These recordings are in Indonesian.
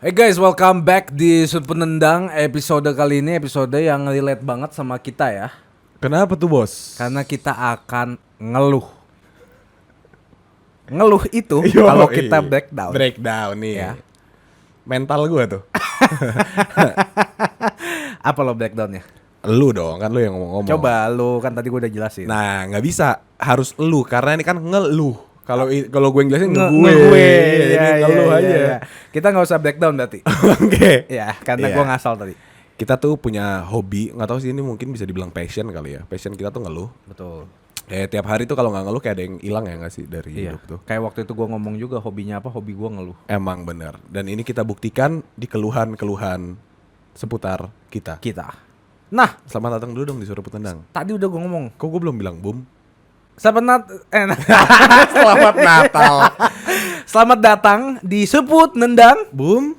Hey guys, welcome back di Sudut Penendang. Episode kali ini episode yang relate banget sama kita ya. Kenapa tuh bos? Karena kita akan ngeluh. Ngeluh itu Yoi. kalau kita breakdown. Breakdown nih Ya. Mental gue tuh. Apa lo breakdownnya? Lu dong, kan lu yang ngomong. Coba lu, kan tadi gue udah jelasin. Nah gak bisa, harus lu. Karena ini kan ngeluh. Kalau gue yang jelasin Nge- gue. gue. Jadi Ya, ngeluh ya, aja. ya, ya. Kita nggak usah breakdown berarti. Oke. Ya, karena Iya. gue ngasal tadi. Kita tuh punya hobi, nggak tahu sih ini mungkin bisa dibilang passion kali ya. Passion kita tuh ngeluh. Betul. Tiap hari tuh kalau nggak ngeluh kayak ada yang hilang ya nggak sih dari Iya. hidup tuh. Kayak waktu itu gue ngomong juga hobinya apa? Hobi gue ngeluh. Emang bener. Dan ini kita buktikan di keluhan-keluhan seputar kita. Nah, Selamat datang dulu dong di Suara Petendang. tadi udah gue ngomong. Kok gue belum bilang boom? Selamat Natal. Selamat datang di Suput Nendang Boom.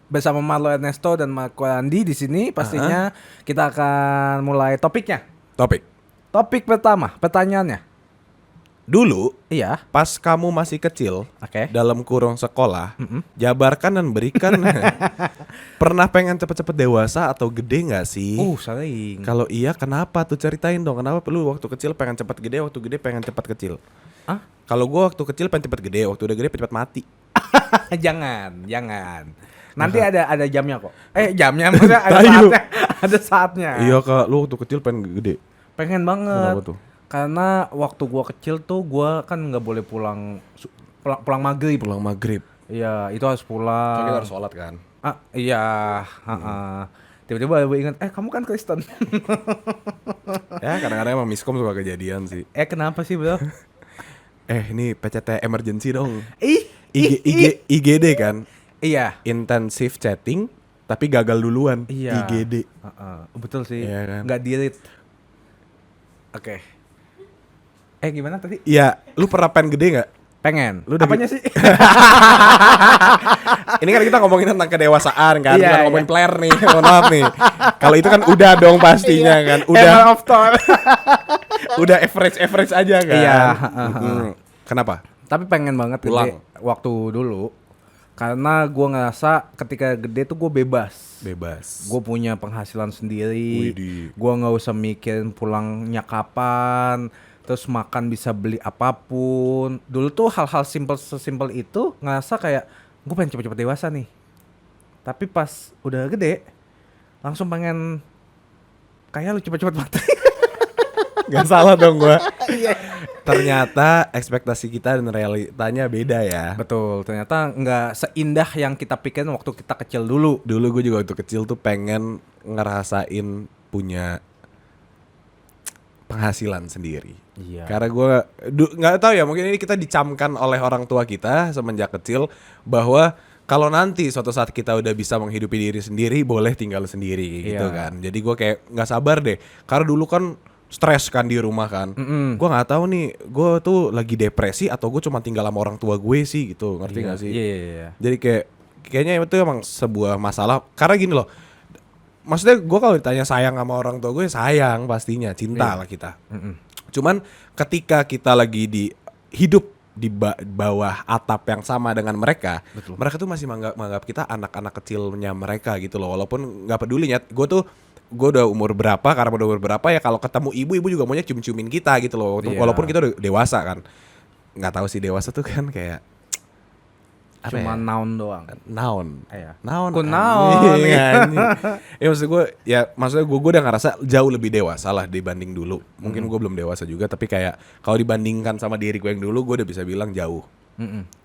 bersama Marlo Ernesto dan Marco Andi di sini. Pastinya kita akan mulai topiknya. Topik. Pertama, pertanyaannya. Dulu Iya, pas kamu masih kecil oke. dalam kurung sekolah, jabarkan dan berikan. Pernah pengen cepet-cepet dewasa atau gede nggak sih? Sering. Kalau iya kenapa tuh, ceritain dong. Kenapa lu waktu kecil pengen cepet gede, waktu gede pengen cepet kecil? Hah? Kalau gua waktu kecil pengen cepet gede, waktu udah gede cepet mati. jangan. Nanti ada jamnya kok. Jamnya maksudnya ada Tayu. saatnya. Ada saatnya. Iya kak, lu waktu kecil pengen gede. Pengen banget. Kenapa tuh? Karena waktu gua kecil tuh gua kan nggak boleh pulang pulang maghrib. Pulang maghrib. Iya, itu harus pulang. Soalnya kita harus sholat kan. Iya, Tiba-tiba gue ingat, kamu kan Kristen. Ya kadang-kadang emang miskom suka kejadian sih. Kenapa sih bro? Ini PCT emergency dong. Ih, IGD kan, Iya. intensive chatting tapi gagal duluan. Iya. IGD. Betul sih. Iya kan? Nggak di-read. Oke. Gimana tadi? Iya, lu pernah pengen gede nggak? Pengen. Lu udah Apanya sih? Ini kan kita ngomongin tentang kedewasaan kan, Iya, bukan iya. ngomongin player nih. Mohon maaf nih. Kalau itu kan udah dong pastinya kan, udah of thought. udah average aja kan. Iya, Kenapa? Tapi pengen banget Pulang. gede waktu dulu. Karena gue ngerasa ketika gede tuh gue bebas. Gue punya penghasilan sendiri. Widih. Gue nggak usah mikirin pulangnya kapan. Terus makan bisa beli apapun. Dulu tuh hal-hal sesimpel itu ngerasa kayak gue pengen cepet-cepet dewasa nih. Tapi pas udah gede langsung pengen kayak lu cepet-cepet mati. Gak salah dong gua. Ternyata ekspektasi kita dan realitanya beda ya. Betul, ternyata nggak seindah yang kita pikirin waktu kita kecil dulu. Dulu gue juga waktu kecil tuh pengen ngerasain punya penghasilan sendiri. Iya. Karena gue nggak tahu ya, mungkin ini kita dicamkan oleh orang tua kita semenjak kecil bahwa kalau nanti suatu saat kita udah bisa menghidupi diri sendiri, boleh tinggal sendiri gitu Iya. kan. Jadi gue kayak nggak sabar deh. Karena dulu kan stres kan di rumah kan. Gue nggak tahu nih, gue tuh lagi depresi atau gue cuma tinggal sama orang tua gue sih gitu. Ngerti nggak sih? Iya. Jadi kayaknya itu emang sebuah masalah. Karena gini loh, maksudnya gue kalau ditanya sayang sama orang tua gue, sayang pastinya, cinta lah kita. Cuman ketika kita lagi di hidup di bawah atap yang sama dengan mereka, Betul. mereka tuh masih menganggap kita anak-anak kecilnya mereka gitu loh. Walaupun nggak peduli ya, gue udah umur berapa, karena udah umur berapa ya, kalau ketemu ibu juga maunya cium-ciumin kita gitu loh. Iya. Walaupun kita udah dewasa kan. Nggak tahu sih, dewasa tuh kan kayak apa Cuma ya? noun doang. Naon. Iya. Naon. Ku naon. Maksudnya gue udah ngerasa jauh lebih dewasa lah dibanding dulu. Mungkin gue belum dewasa juga, tapi kayak kalau dibandingkan sama diri gue yang dulu, gue udah bisa bilang jauh.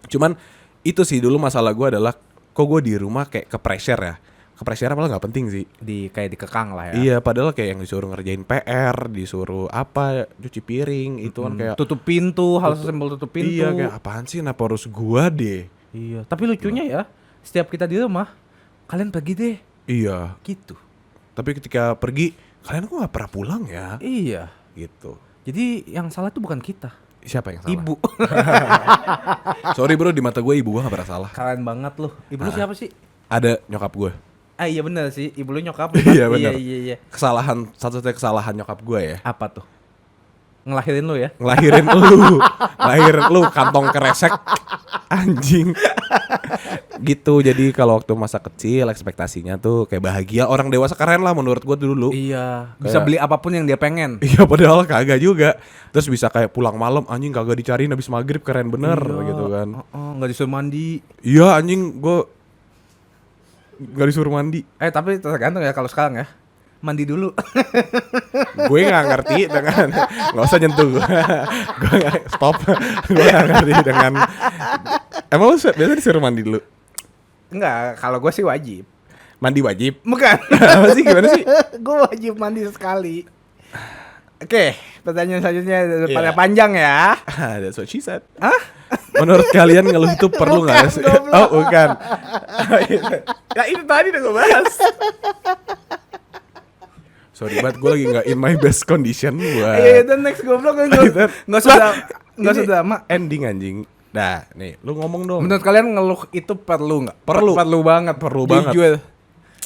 Cuman itu sih dulu masalah gue adalah kok gue di rumah kayak ke pressure ya. Ke pressure malah nggak penting sih. Kayak dikekang lah ya. Iya, padahal kayak yang disuruh ngerjain PR, disuruh apa, cuci piring, itu kan kayak Tutup pintu, hal sesimpel tutup pintu. iya, kayak apaan sih, kenapa harus gua deh. Iya. Tapi lucunya ya, setiap kita di rumah, kalian pergi deh. Iya, Gitu. tapi ketika pergi, kalian kok gak pernah pulang ya? Iya. Gitu. Jadi yang salah itu bukan kita. Siapa yang salah? Ibu. Sorry bro, di mata gue ibu gue gak pernah salah. Keren banget loh. Ibu lu siapa sih? Ada nyokap gue. Iya benar sih. Ibu lu nyokap. Iya benar. Iya. Kesalahan, satu-satunya kesalahan nyokap gue ya. Apa tuh? Ngelahirin lu ya. Ngelahirin lu kantong kresek anjing. Gitu. Jadi kalau waktu masa kecil ekspektasinya tuh kayak bahagia, orang dewasa keren lah menurut gua dulu. Iya, bisa beli apapun yang dia pengen. Iya padahal kagak juga. Terus bisa kayak pulang malam anjing kagak dicariin habis maghrib, keren bener gitu kan. Nggak disuruh mandi. Iya anjing, gua gak disuruh mandi. Tapi tergantung ya kalau sekarang ya. Mandi dulu. Gue nggak ngerti dengan nggak usah nyentuh gue. Gue nggak stop. Gue nggak ngerti dengan. Emang lu biasa disuruh mandi dulu? Enggak, kalau gue sih wajib. Mandi wajib? Bukan. Apa sih, gimana sih? Gue wajib mandi sekali. Oke, pertanyaan selanjutnya pada Yeah. panjang ya. That's what she said. Hah? Menurut kalian ngeluh itu perlu nggak sih? goblok. Oh bukan. Ya itu tadi udah gue bahas. Sorry banget, gue lagi nggak in my best condition buat. Iya, itu next goblok kan nggak sudah mak. Ending anjing. Nah, nih, lu ngomong dong. Menurut kalian ngeluh itu perlu nggak? Perlu. Perlu banget. Perlu banget. Jujur.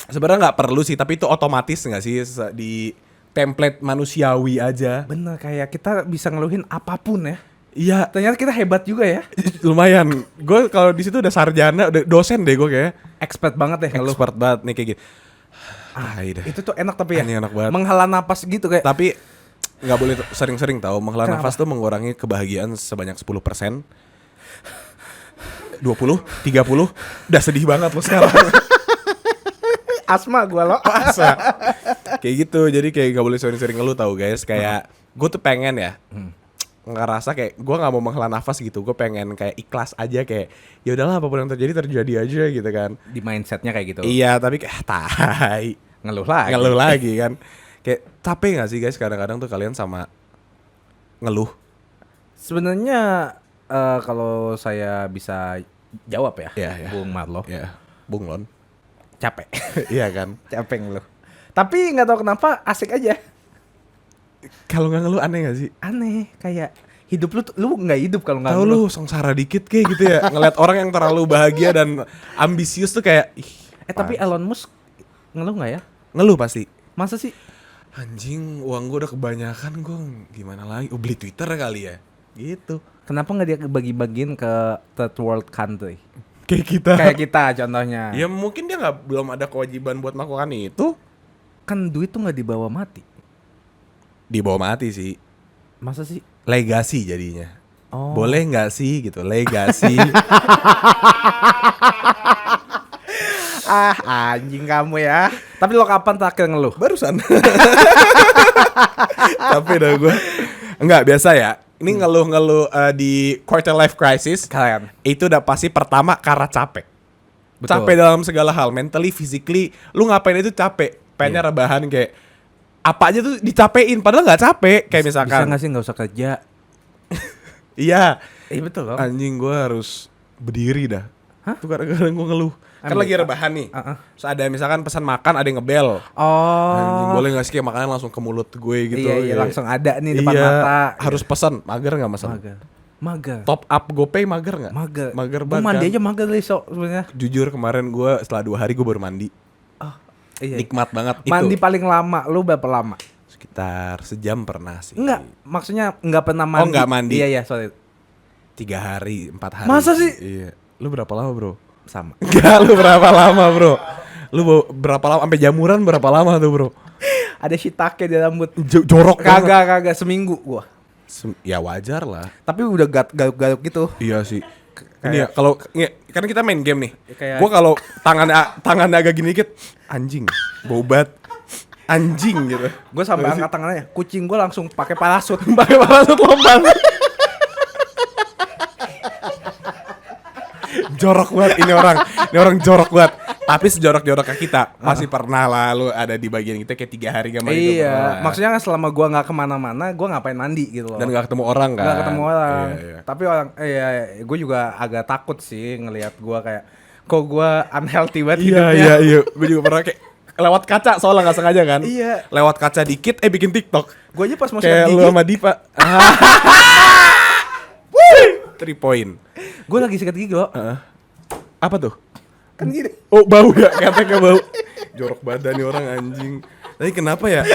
Sebenarnya nggak perlu sih, tapi itu otomatis nggak sih di template manusiawi aja. Bener, kayak kita bisa ngeluhin apapun ya. Iya, Ternyata kita hebat juga ya. lumayan. Gue kalau di situ udah sarjana, udah dosen deh gue kayak. Expert banget ya ngeluh. Expert banget nih kayak gitu. Dah. Itu tuh enak tapi ya. Ini enak banget. Menghela napas gitu kayak. Tapi nggak boleh sering-sering tahu. Menghela Kenapa? nafas tuh mengurangi kebahagiaan sebanyak 10%. 20, 30, udah sedih banget lo sekarang. Asma gua lo. Masa? Kayak gitu, jadi kayak gak boleh sering-sering ngeluh tau guys. Kayak gue tuh pengen ya ngerasa kayak gue nggak mau menghela nafas gitu. Gue pengen kayak ikhlas aja, kayak ya udahlah apapun yang terjadi aja gitu kan. Di mindsetnya kayak gitu. Iya, tapi kayak tai. Ngeluh Lagi kan. Kayak capek gak sih guys kadang-kadang tuh kalian sama ngeluh? Sebenarnya kalau saya bisa jawab ya, Iya. Bung Marlo, Ya, bunglon. capek. Iya kan. Capek ngeluh. Tapi nggak tahu kenapa asik aja. Kalau nggak ngeluh aneh gak sih? Aneh, kayak hidup lu nggak hidup kalau nggak Tahu ngeluh. lu sengsara dikit kayak gitu ya. Ngeliat orang yang terlalu bahagia dan ambisius tuh kayak Tapi Elon Musk ngeluh nggak ya? ngeluh pasti. Masa sih? Anjing, uang gue udah kebanyakan, gue gimana lagi? Beli Twitter kali ya. Gitu. Kenapa nggak dia bagi-bagiin ke third world country? Kayak kita. Kayak kita contohnya. Ya mungkin dia belum ada kewajiban buat melakukan itu. Kan duit tuh nggak dibawa mati. Dibawa mati sih. Masa sih? Legasi jadinya. Oh. Boleh nggak sih gitu, legasi. Anjing kamu ya. Tapi lo kapan terakhir ngeluh? Barusan. Tapi dah gue enggak biasa ya. Ini ngeluh-ngeluh di quarter life crisis. Kalian. Itu udah pasti pertama karena capek. Betul. Capek dalam segala hal, mentally, physically. Lu ngapain itu capek. Pengennya rebahan kayak apa aja tuh dicapein padahal nggak capek. Kayak Bisa misalkan nggak sih nggak usah kerja? iya, Iya betul loh. anjing gue harus berdiri dah. Hah? Tuh kadang-kadang gue ngeluh. Kan Ambil. lagi rebahan nih. Uh-uh. Terus ada misalkan pesan makan, ada yang ngebel. Anjing, Oh. boleh gak sih kayak makanan langsung ke mulut gue gitu. Iya, Kayak, langsung ada nih depan iya, mata. harus pesan. Mager gak pesan? Mager. Top up GoPay mager gak? Mager. Mager Gua banget mandi kan? aja mager Liso sebenarnya. Jujur kemarin gue setelah 2 hari gue baru mandi. Iya. Nikmat banget Mandi itu. paling lama lu berapa lama? Sekitar sejam pernah sih. Enggak, maksudnya enggak pernah mandi. Oh, nggak mandi. Iya, sorry. 3 hari, 4 hari. Masa sih? Iya. Lu berapa lama bro? Sama. Enggak, lu berapa lama bro? Lu berapa lama? Sampai jamuran berapa lama tuh bro? Ada shiitake di rambut. Jorok banget. Kagak seminggu gua. Ya wajar lah. Tapi udah garuk-garuk gitu. Iya sih. Ini ya kalau kan kita main game nih. Kayak- Gua kalau tangannya agak gini dikit, anjing, bobat. Anjing gitu. Gue sampai angkat tangannya, kucing gue langsung pakai parasut. Pakai parasut lompat. Jorok banget ini orang. Ini orang jorok banget. Tapi sejorok-joroknya kita masih pernah lah lu ada di bagian kita kayak 3 hari gak main itu. Iya, pernah. maksudnya selama gue nggak kemana-mana, gue ngapain mandi gitu loh. Dan gak ketemu orang kan. Nggak ketemu orang. Iya, iya. Tapi orang, gue juga agak takut sih ngelihat gue kayak, kok gue unhealthy banget hidupnya. Iya. Gue juga pernah kayak lewat kaca soalnya gak sengaja kan. Iya. Lewat kaca dikit bikin TikTok. Gue aja pas mau sikat Kayak lu gigi, sama Dipa. 3 point. gue lagi sikat gigi loh. Apa tuh? Kan gini. Oh bau ya, katanya bau. Jorok badan nih orang anjing. Tapi kenapa ya?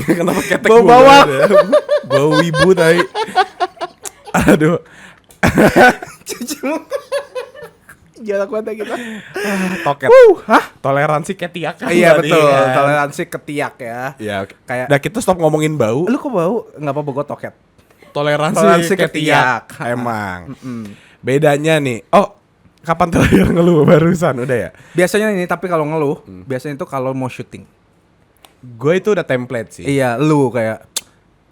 Kenapa ketek Bau gua bawang. ada? Bau wibu tai. Aduh. Cuci muka. Jangan kuat kita. Toket. Toleransi ketiak. Iya tadi, betul, kan? toleransi ketiak ya. Iya, oke. Kayak Nah, kita stop ngomongin bau. lu kok bau? Enggak apa-apa gue toket. Toleransi ketiak. Emang. Bedanya nih. Oh, kapan terakhir ngeluh barusan? Udah ya? Biasanya ini tapi kalau ngeluh, biasanya itu kalau mau syuting. Gue itu udah template sih. Iya, lu kayak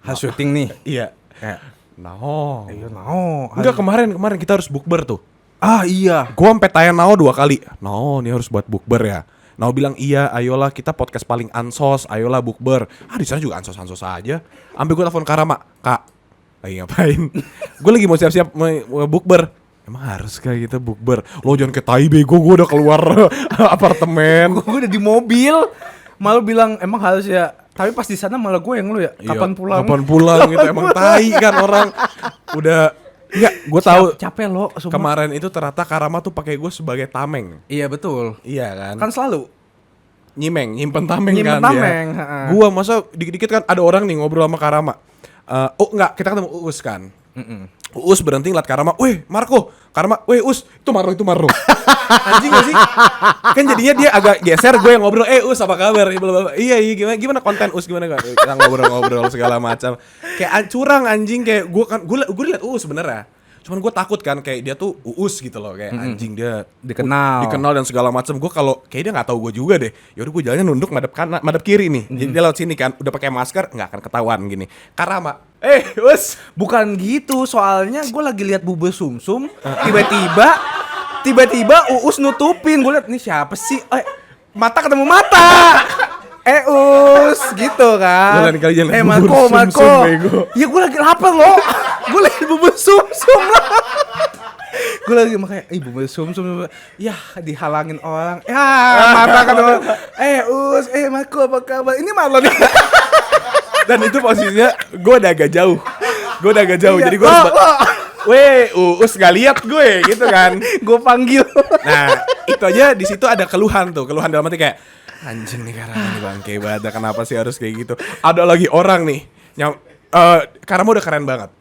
harus syuting nih. Iya. Kayak Nah. iya no. Enggak, kemarin kita harus bukber tuh. Ah iya. Gua sampai tanya Nao 2 kali. Nao, ini harus buat bukber ya. Nao bilang iya, ayolah kita podcast paling ansos, ayolah bukber. Ah di sana juga ansos aja. Ambil gua telepon Karama, Kak, lagi ngapain? Gue lagi mau siap-siap mau bukber. Emang harus kayak gitu bukber? Lo jangan ke tai bego, gue udah keluar apartemen. Gue udah di mobil. Malu bilang emang harus ya. Tapi pas di sana malah gue yang lu ya. Kapan Iya, pulang? Kapan pulang gitu. Emang tai kan orang. Udah. Enggak, gue tahu. Capek lo. Sumpah. Kemarin itu ternyata Karama tuh pakai gue sebagai tameng. Iya betul. Iya kan? Kan selalu. Nyimpen tameng Nyimpen kan tameng, dia. ha-ha. Gua masa dikit-dikit kan ada orang nih ngobrol sama Karama. Oh enggak, kita ketemu Uus kan. Uus berhenti ngeliat Karama, "Weh, Marco." Karama, "Weh, Us, itu Marlo." Anjing gak sih? Kan jadinya dia agak geser, gue yang ngobrol, Us apa kabar?" Iya, gimana konten Us gimana gak? Kita ngobrol segala macam. Kayak curang anjing, kayak gue liat Us bener ya. Cuman gue takut kan kayak dia tuh Uus gitu loh, kayak anjing dia dikenal dan segala macam. Gue kalau kayak dia nggak tahu gue juga deh. Yaudah gue jalannya nunduk madep kanan, madep kiri nih. Jadi dia lewat sini kan, udah pakai masker nggak akan ketahuan gini. Karama, Us. Bukan gitu, soalnya gue lagi lihat bubur sumsum, tiba-tiba Uus nutupin. Gue liat nih siapa sih? Mata ketemu mata. Us gitu kan. Gua lain kali jangan liat Marco, bubur Marco. sumsum, bego. Ya gue lagi lapar loh. Gue lagi bubur sumsum lah. Gue lagi makanya, bubur sumsum. Ya dihalangin orang. Ya mata ketemu. Us, Marco apa kabar? Ini Marlon nih. Dan itu posisinya gue udah agak jauh. Iya. Jadi gue harus weh, Uus gak lihat gue gitu kan. Gue panggil. Nah, itu aja di situ ada keluhan dalam arti kayak anjing nih Karama nih bangke banget. Kenapa sih harus kayak gitu? Ada lagi orang nih Karama udah keren banget.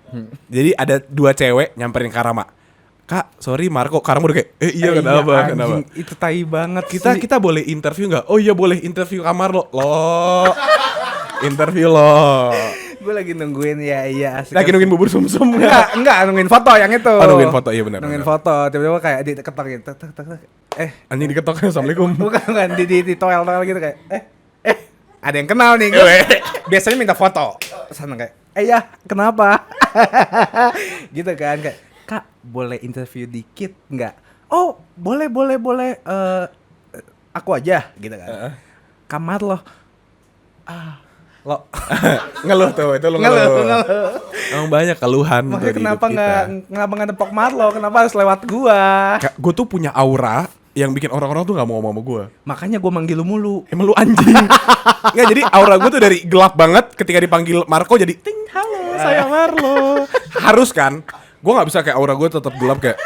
Jadi ada 2 cewek nyamperin Karama. "Kak, sorry Marco." Karama udah kayak, iya kenapa? Anjing, itu tai banget. Kita boleh interview nggak? Oh iya boleh interview kamar lo. Interview lo. Gue lagi nungguin ya asik. Lagi nungguin bubur sumsum Enggak nungguin foto yang itu. Nungguin foto, iya benar. Nungguin foto, tiba-tiba kayak diketok gitu. Tek. Anjing diketok, assalamualaikum. Bukan di toel gitu kayak ada yang kenal nih. Biasanya minta foto. Sana kayak, ya kenapa? Gitu kan kayak, "Kak, boleh interview dikit nggak?" "Oh, boleh. Aku aja," gitu kan. "Kamar lo." Lo Ngeluh tuh, itu lo ngeluh. Emang banyak keluhan. Makanya kenapa nggak nepok Marlo? Kenapa harus lewat gua? Gue tuh punya aura yang bikin orang-orang tuh nggak mau ngomong sama gue. Makanya gua manggil lu mulu. Emang lu anjing. Nggak, jadi aura gue tuh dari gelap banget ketika dipanggil Marco jadi ting, halo saya Marlo. Harus kan? Gue nggak bisa kayak aura gue tetap gelap kayak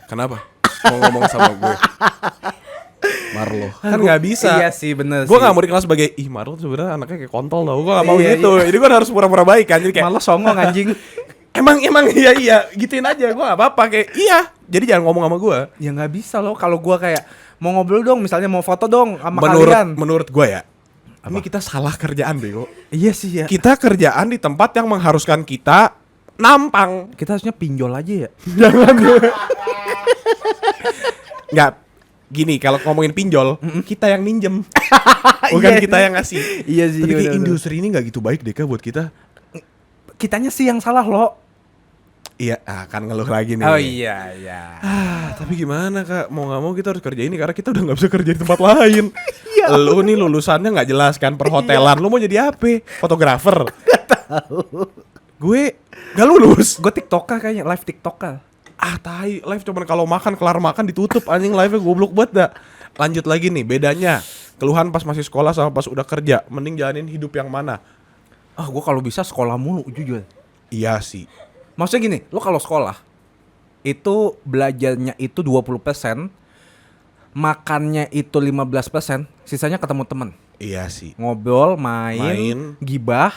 kenapa mau ngomong sama gue Marlo kan nggak bisa. Iya sih bener. Gue nggak mau dikenal sebagai Marlo sebenarnya anaknya kayak kontol tau. Gue nggak mau Iya, gitu. Jadi gue harus pura-pura baik kan. Jadi kayak Malah songong anjing. emang iya gituin aja. Gue nggak apa-apa kayak iya. Jadi jangan ngomong sama gue. Ya nggak bisa loh. Kalau gua kayak mau ngobrol dong, misalnya mau foto dong sama kalian. Menurut gue ya. Ini kita salah kerjaan bego. Iya sih ya. Kita kerjaan di tempat yang mengharuskan kita nampang. Kita harusnya pinjol aja ya. Jangan. Nggak. Gini, kalau ngomongin pinjol, kita yang minjem. Bukan Iya. kita yang ngasih. Iya sih. Tapi kayak bener-bener. industri ini nggak gitu baik deh Kak buat kita. Kitanya sih yang salah loh. Iya, kan ngeluh lagi nih. Oh iya. Tapi gimana Kak? Mau nggak mau kita harus kerja ini karena kita udah nggak bisa kerja di tempat lain. Lu nih lulusannya nggak jelas kan perhotelan. Lu mau jadi apa? Fotografer? Gak tahu. Gue nggak lulus. Gue TikToker kayaknya, live TikToker. Tai, live cuman kalau makan kelar makan ditutup anjing, live-nya goblok banget dah. Lanjut lagi nih, bedanya keluhan pas masih sekolah sama pas udah kerja, mending jalanin hidup yang mana? Gue kalau bisa sekolah mulu jujur. Iya sih. Maksudnya gini, lo kalau sekolah itu belajarnya itu 20%, makannya itu 15%, sisanya ketemu temen. Iya sih. Ngobrol, Main. main, gibah.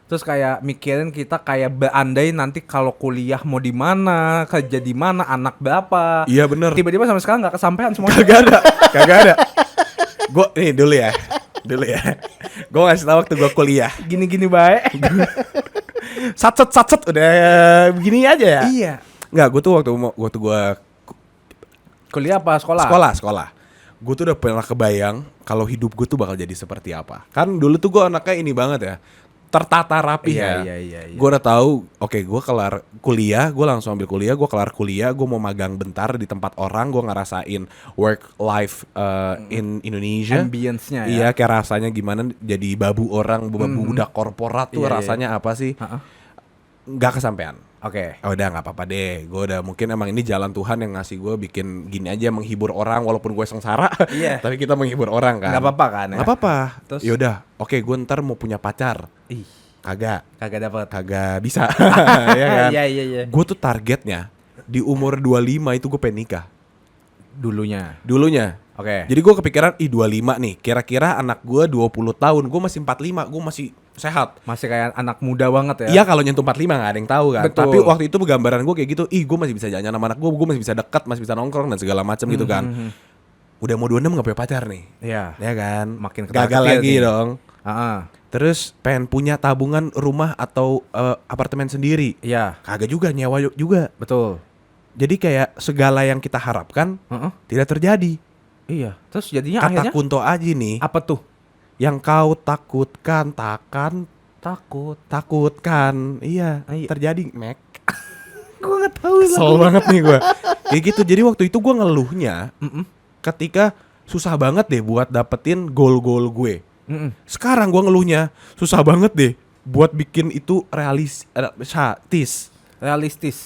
Terus kayak mikirin kita kayak beandai nanti kalau kuliah mau di mana, kerja di mana, anak berapa. Iya bener. Tiba-tiba sampai sekarang nggak kesampaian semuanya. Kagak ada. Gue nih dulu ya. Gue ngasih tau waktu gue kuliah. Gini-gini baik. Satset udah begini aja ya. Iya. Nggak, gue tuh waktu gue Kuliah apa sekolah? sekolah. Gue tuh udah pernah kebayang kalau hidup gue tuh bakal jadi seperti apa. Kan dulu tuh gue anaknya ini banget ya, tertata rapi Iya. ya. Gue udah tahu, oke, gue kelar kuliah, gue langsung ambil kuliah, gue kelar kuliah, gue mau magang bentar di tempat orang, gue ngerasain work life in Indonesia. Ambience-nya ya. Iya, kayak rasanya gimana jadi babu orang, babu budak korporat tuh Iya. rasanya apa sih? Ha-ha. Nggak kesampean. Oke. Oh, udah nggak apa-apa deh. Gue udah mungkin emang ini jalan Tuhan yang ngasih gue bikin gini aja, menghibur orang walaupun gue sengsara. Iya. Tapi kita menghibur orang kan. Nggak apa-apa kan ya? Nggak apa-apa. Terus? Yaudah, oke, gue ntar mau punya pacar. Ih, Kagak kagak bisa. Ya kan? Iya. Gue tuh targetnya di umur 25 itu gue pengen nikah. Dulunya. Oke. Jadi gue kepikiran 25 nih. Kira-kira anak gue 20 tahun, gue masih 45, gue masih sehat. Masih kayak anak muda banget ya. Iya, kalau nyentuh 45 gak ada yang tahu kan. Betul. Tapi waktu itu gambaran gue kayak gitu, gue masih bisa jalan sama anak gue masih bisa dekat, masih bisa nongkrong dan segala macam gitu kan. Udah mau 26 gak punya pacar nih. Iya. Ya kan. Makin gagal ketar-ketir lagi nih. dong. Heeh. Terus pengen punya tabungan rumah atau apartemen sendiri. Iya, Kagak juga, nyewa juga. betul. Jadi kayak segala yang kita harapkan Heeh. tidak terjadi. Iya. Terus jadinya Kata akhirnya Kunto Aji nih, apa tuh? yang kau takutkan takkan takutkan. Iya, Iya. terjadi, Mac. Gue nggak tahu. Kesel banget nih gue. Kayak gitu. Jadi waktu itu gue ngeluhnya Mm-mm. ketika susah banget deh buat dapetin goal-goal gue. Mm-mm. Sekarang gue ngeluhnya susah banget deh buat bikin itu realistis. Realistis.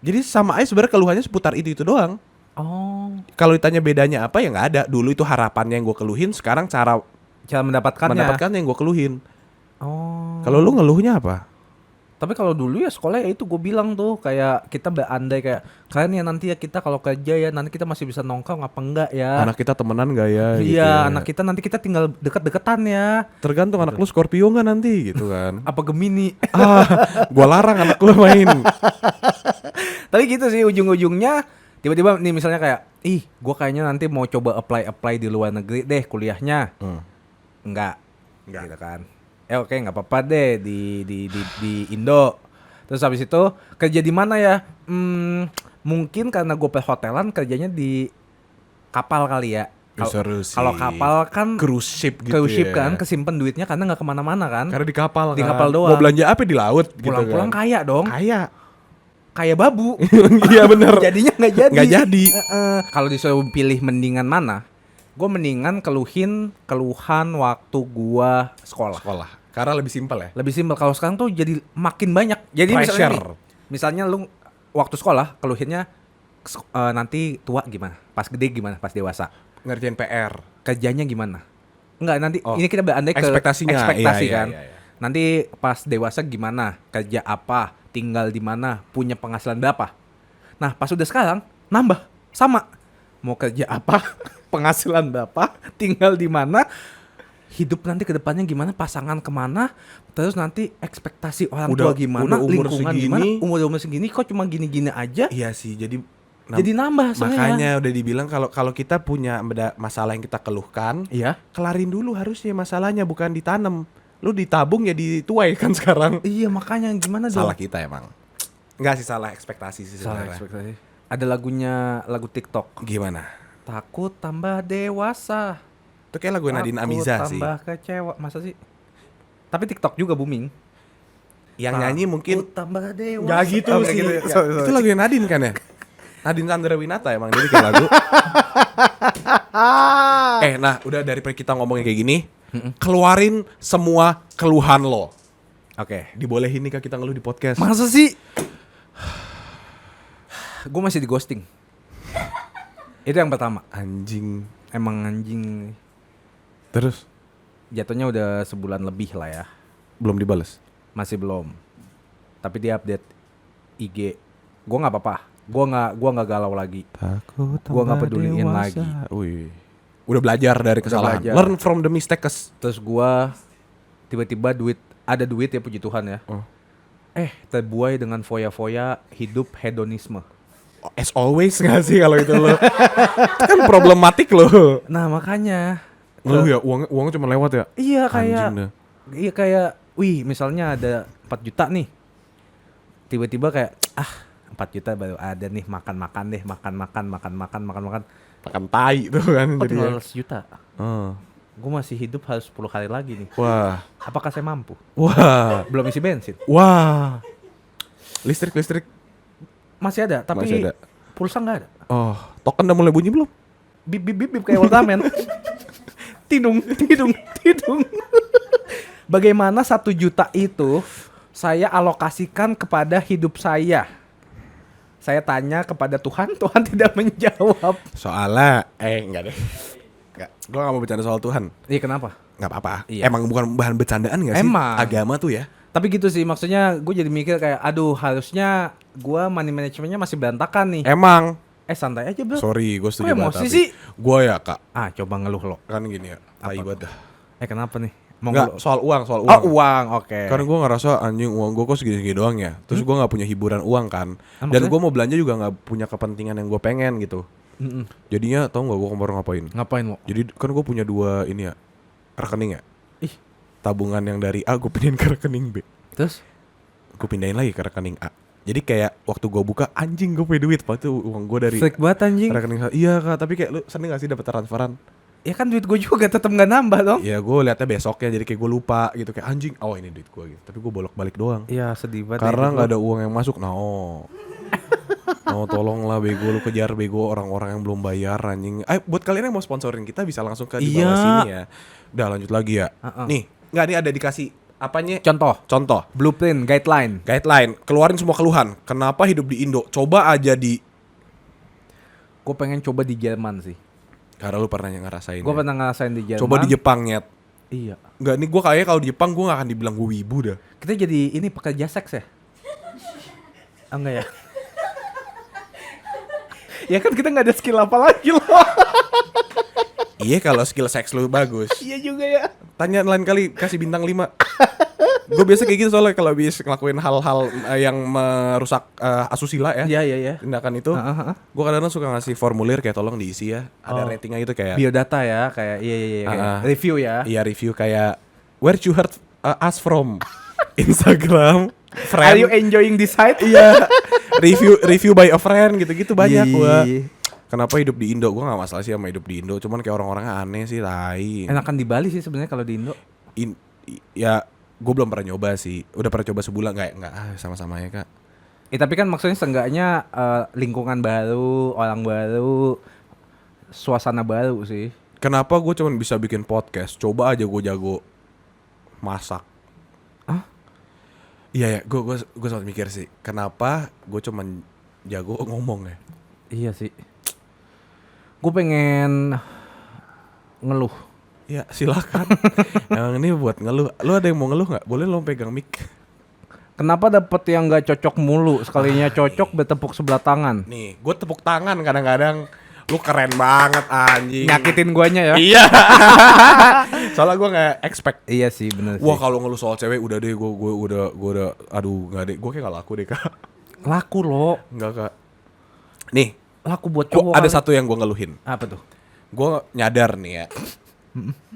Jadi sama aja sebenarnya keluhannya seputar itu doang. Oh. Kalau ditanya bedanya apa ya nggak ada. Dulu itu harapannya yang gue keluhin, sekarang cara Cara mendapatkannya. mendapatkannya yang gue keluhin. Oh. Kalau lu ngeluhnya apa? Tapi kalau dulu ya sekolah ya itu gue bilang tuh kayak kita berandai kayak kalian ya nanti ya kita kalau kerja ya nanti kita masih bisa nongkrong apa enggak ya. Anak kita temenan gak ya? Iya, gitu ya. anak kita nanti kita tinggal deket-deketan ya. Tergantung anak lu Scorpio nggak nanti gitu kan. Apa Gemini. Gua larang anak lu main. Tapi gitu sih ujung-ujungnya tiba-tiba nih misalnya kayak gue kayaknya nanti mau coba apply di luar negeri deh kuliahnya. Enggak. Gitu kan. Oke, nggak apa-apa deh di Indo. Terus habis itu kerja di mana ya? Mungkin karena gue perhotelan kerjanya di kapal kali ya. Seru sih. Kalau kapal kan Cruise ship gitu cruise ship ya. kan kesimpan duitnya karena nggak kemana-mana kan. Karena di kapal Di kan. kapal doang. Mau belanja apa di laut gitu Pulang-pulang kan. kaya dong. Kaya. Kayak babu. Iya bener. Jadinya nggak jadi. Nggak jadi. Kalau disuruh pilih mendingan mana? Gue mendingan keluhan waktu gua sekolah. Karena lebih simpel ya. Lebih simpel. Kalau sekarang tuh jadi makin banyak. Jadi misalnya lu waktu sekolah keluhinnya nanti tua gimana? Pas gede gimana? Pas dewasa. Ngerjain PR. Kerjanya gimana? Enggak, nanti ini kita berandai ke Ekspektasinya. ekspektasi Iya, kan. iya. Nanti pas dewasa gimana? Kerja apa? Tinggal di mana? Punya penghasilan berapa? Nah, pas udah sekarang nambah sama. Mau kerja apa? Penghasilan berapa? Tinggal di mana? Hidup nanti ke depannya gimana? Pasangan kemana? Terus nanti ekspektasi orang tua gimana? udah umur Lingkungan segini, gimana? Umur segini kok cuma gini-gini aja? Iya sih, jadi Nambah sebenarnya. makanya udah dibilang kalau kita punya masalah yang kita keluhkan, Iya. kelarin dulu harusnya masalahnya, bukan ditanam. Lu ditabung ya dituai kan sekarang. Iya, makanya gimana dong? Salah kita emang. Enggak sih, salah ekspektasi sih Salah sebenarnya. ekspektasi. Ada lagu TikTok. Gimana? Takut tambah dewasa. Itu kayak lagu Nadine Amiza sih. Tambah kecewa. Masa sih? Tapi TikTok juga booming. Yang nyanyi mungkin Takut tambah dewasa. nggak gitu Oh, sih. gitu. Nggak. Sorry. Itu lagu yang Nadine kan ya? Nadine Chandrawinata emang dia bikin lagu. Nah udah daripada kita ngomongin kayak gini, keluarin semua keluhan lo. Oke. Dibolehin nih Kak kita ngeluh di podcast. Masa sih? Gue masih di ghosting. Itu yang pertama. Anjing. Emang anjing. Terus? Jatuhnya udah sebulan lebih lah ya. Belum dibales? Masih belum. Tapi dia update IG. Gue nggak apa-apa. Gue nggak galau lagi. Takut Gua nggak peduliin lagi. Wih. Udah belajar dari kesalahan. belajar. Learn from the mistakes. Terus gua tiba-tiba ada duit ya, puji Tuhan ya. Oh. Terbuai dengan foya-foya hidup hedonisme. As always gak sih kalau itu lo? Kan problematik lo. Nah makanya Ngeluh ya, uangnya cuma lewat ya? iya Anjing dah. kayak wih misalnya ada 4 juta nih, tiba-tiba kayak 4 juta baru ada nih, makan Makan tai tuh kan kok jadinya. tinggal 1 juta, Oh. gue masih hidup harus 10 hari lagi nih, Wah. apakah saya mampu? Wah. Belum isi bensin Wah. Listrik. masih ada tapi Masih ada. pulsa nggak ada. Oh, token udah mulai bunyi belum? Bip bip bip bip kayak Ultraman. tidung. Bagaimana 1 juta itu saya alokasikan kepada hidup saya? Saya tanya kepada Tuhan, Tuhan tidak menjawab. Soalnya enggak deh. Enggak. Gua enggak mau bercanda soal Tuhan. Iya kenapa? Enggak apa-apa. Iya. Emang bukan bahan bercandaan enggak sih? Emang. Agama tuh ya. Tapi gitu sih, maksudnya gue jadi mikir kayak, aduh harusnya gue money managementnya masih berantakan nih. Emang. Santai aja bro. Sorry, gue setuju Kok banget. emosi sih? Gue ya kak. Coba ngeluh lo. Kan gini ya. Tai banget dah. Kenapa nih? Mau Enggak, ngeluh? soal uang. Oh uang, oke. Karena gue ngerasa anjing uang gue kok segini-segini doang ya. Terus gue gak punya hiburan uang kan. Dan maksudnya? gue mau belanja juga gak punya kepentingan yang gue pengen gitu. Jadinya tau gak gue kemarin ngapain? Ngapain lo? Jadi kan gue punya 2 ini ya, rekening ya. Ih. Tabungan yang dari A gue pindahin ke rekening B. Terus? Gue pindahin lagi ke rekening A. Jadi kayak waktu gue buka anjing gue punya duit. Padahal itu uang gue dari Freak banget anjing. rekening A. Iya kak, tapi kayak lu seneng gak sih dapet transferan? Ya kan duit gue juga tetap nggak nambah dong. Iya gue liatnya besoknya jadi kayak gue lupa gitu. Kayak anjing, oh ini duit gue gitu. Tapi gue bolak-balik doang. Iya sedih banget. Karena nggak ada uang yang masuk. No, tolonglah bego, lu kejar bego orang-orang yang belum bayar anjing. Buat kalian yang mau sponsorin kita bisa langsung ke di bawah Iya. sini ya. Udah lanjut lagi ya. Nih, nggak nih ada dikasih apanya? Contoh, Blueprint, guideline. keluarin semua keluhan. Kenapa hidup di Indo? Coba aja di. Gue pengen coba di Jerman sih. Karena lu pernah ngerasain. Gue pernah ngerasain di Jerman. Coba di Jepang nyet. Iya. Nggak nih gue kayaknya kalau di Jepang gue nggak akan dibilang gue wibu dah. Kita jadi ini pekerja seks ya? Enggak ya? Ya kan kita nggak ada skill apa lagi loh. Iya kalau skill seks lu bagus. Iya juga ya. Tanya lain kali kasih bintang 5. Gue biasa kayak gitu soalnya kalau habis ngelakuin hal-hal yang merusak asusila ya. Iya. Tindakan itu. Gue kadang-kadang suka ngasih formulir kayak tolong diisi ya. Ada ratingnya gitu kayak. Biodata ya, kayak iya. Kayak review ya. Iya review kayak where you heard us from. Instagram. Friend. Are you enjoying this site? Iya. review by a friend gitu-gitu banyak gua. Iya. Kenapa hidup di Indo? Gue gak masalah sih sama hidup di Indo. Cuman kayak orang-orangnya aneh sih, tai. Enakan di Bali sih sebenarnya kalau di Indo. Ya gue belum pernah nyoba sih. Udah pernah coba sebulan nggak sama-sama ya kak. Tapi kan maksudnya seenggaknya lingkungan baru, orang baru, suasana baru sih. Kenapa gue cuman bisa bikin podcast? Coba aja gue jago masak. Iya ya, gue sempat mikir sih. Kenapa gue cuman jago ngomong ya? Iya sih. Gue pengen ngeluh. Ya silakan. Emang ini buat ngeluh. Lu ada yang mau ngeluh nggak? Boleh lo pegang mic. Kenapa dapet yang nggak cocok mulu? Sekalinya cocok bertepuk sebelah tangan. Nih, gue tepuk tangan kadang-kadang. Lu keren banget anjing. Nyakitin guanya ya? Iya. Soalnya gue nggak expect. Iya sih bener sih. Wah kalau ngeluh soal cewek udah deh, gue udah, aduh nggak deh, gue kayak gak laku deh kak. Laku loh. Nggak kak. Nih, Laku buat gua cowok. ada kali. satu yang gue ngeluhin. Apa tuh? Gue nyadar nih ya.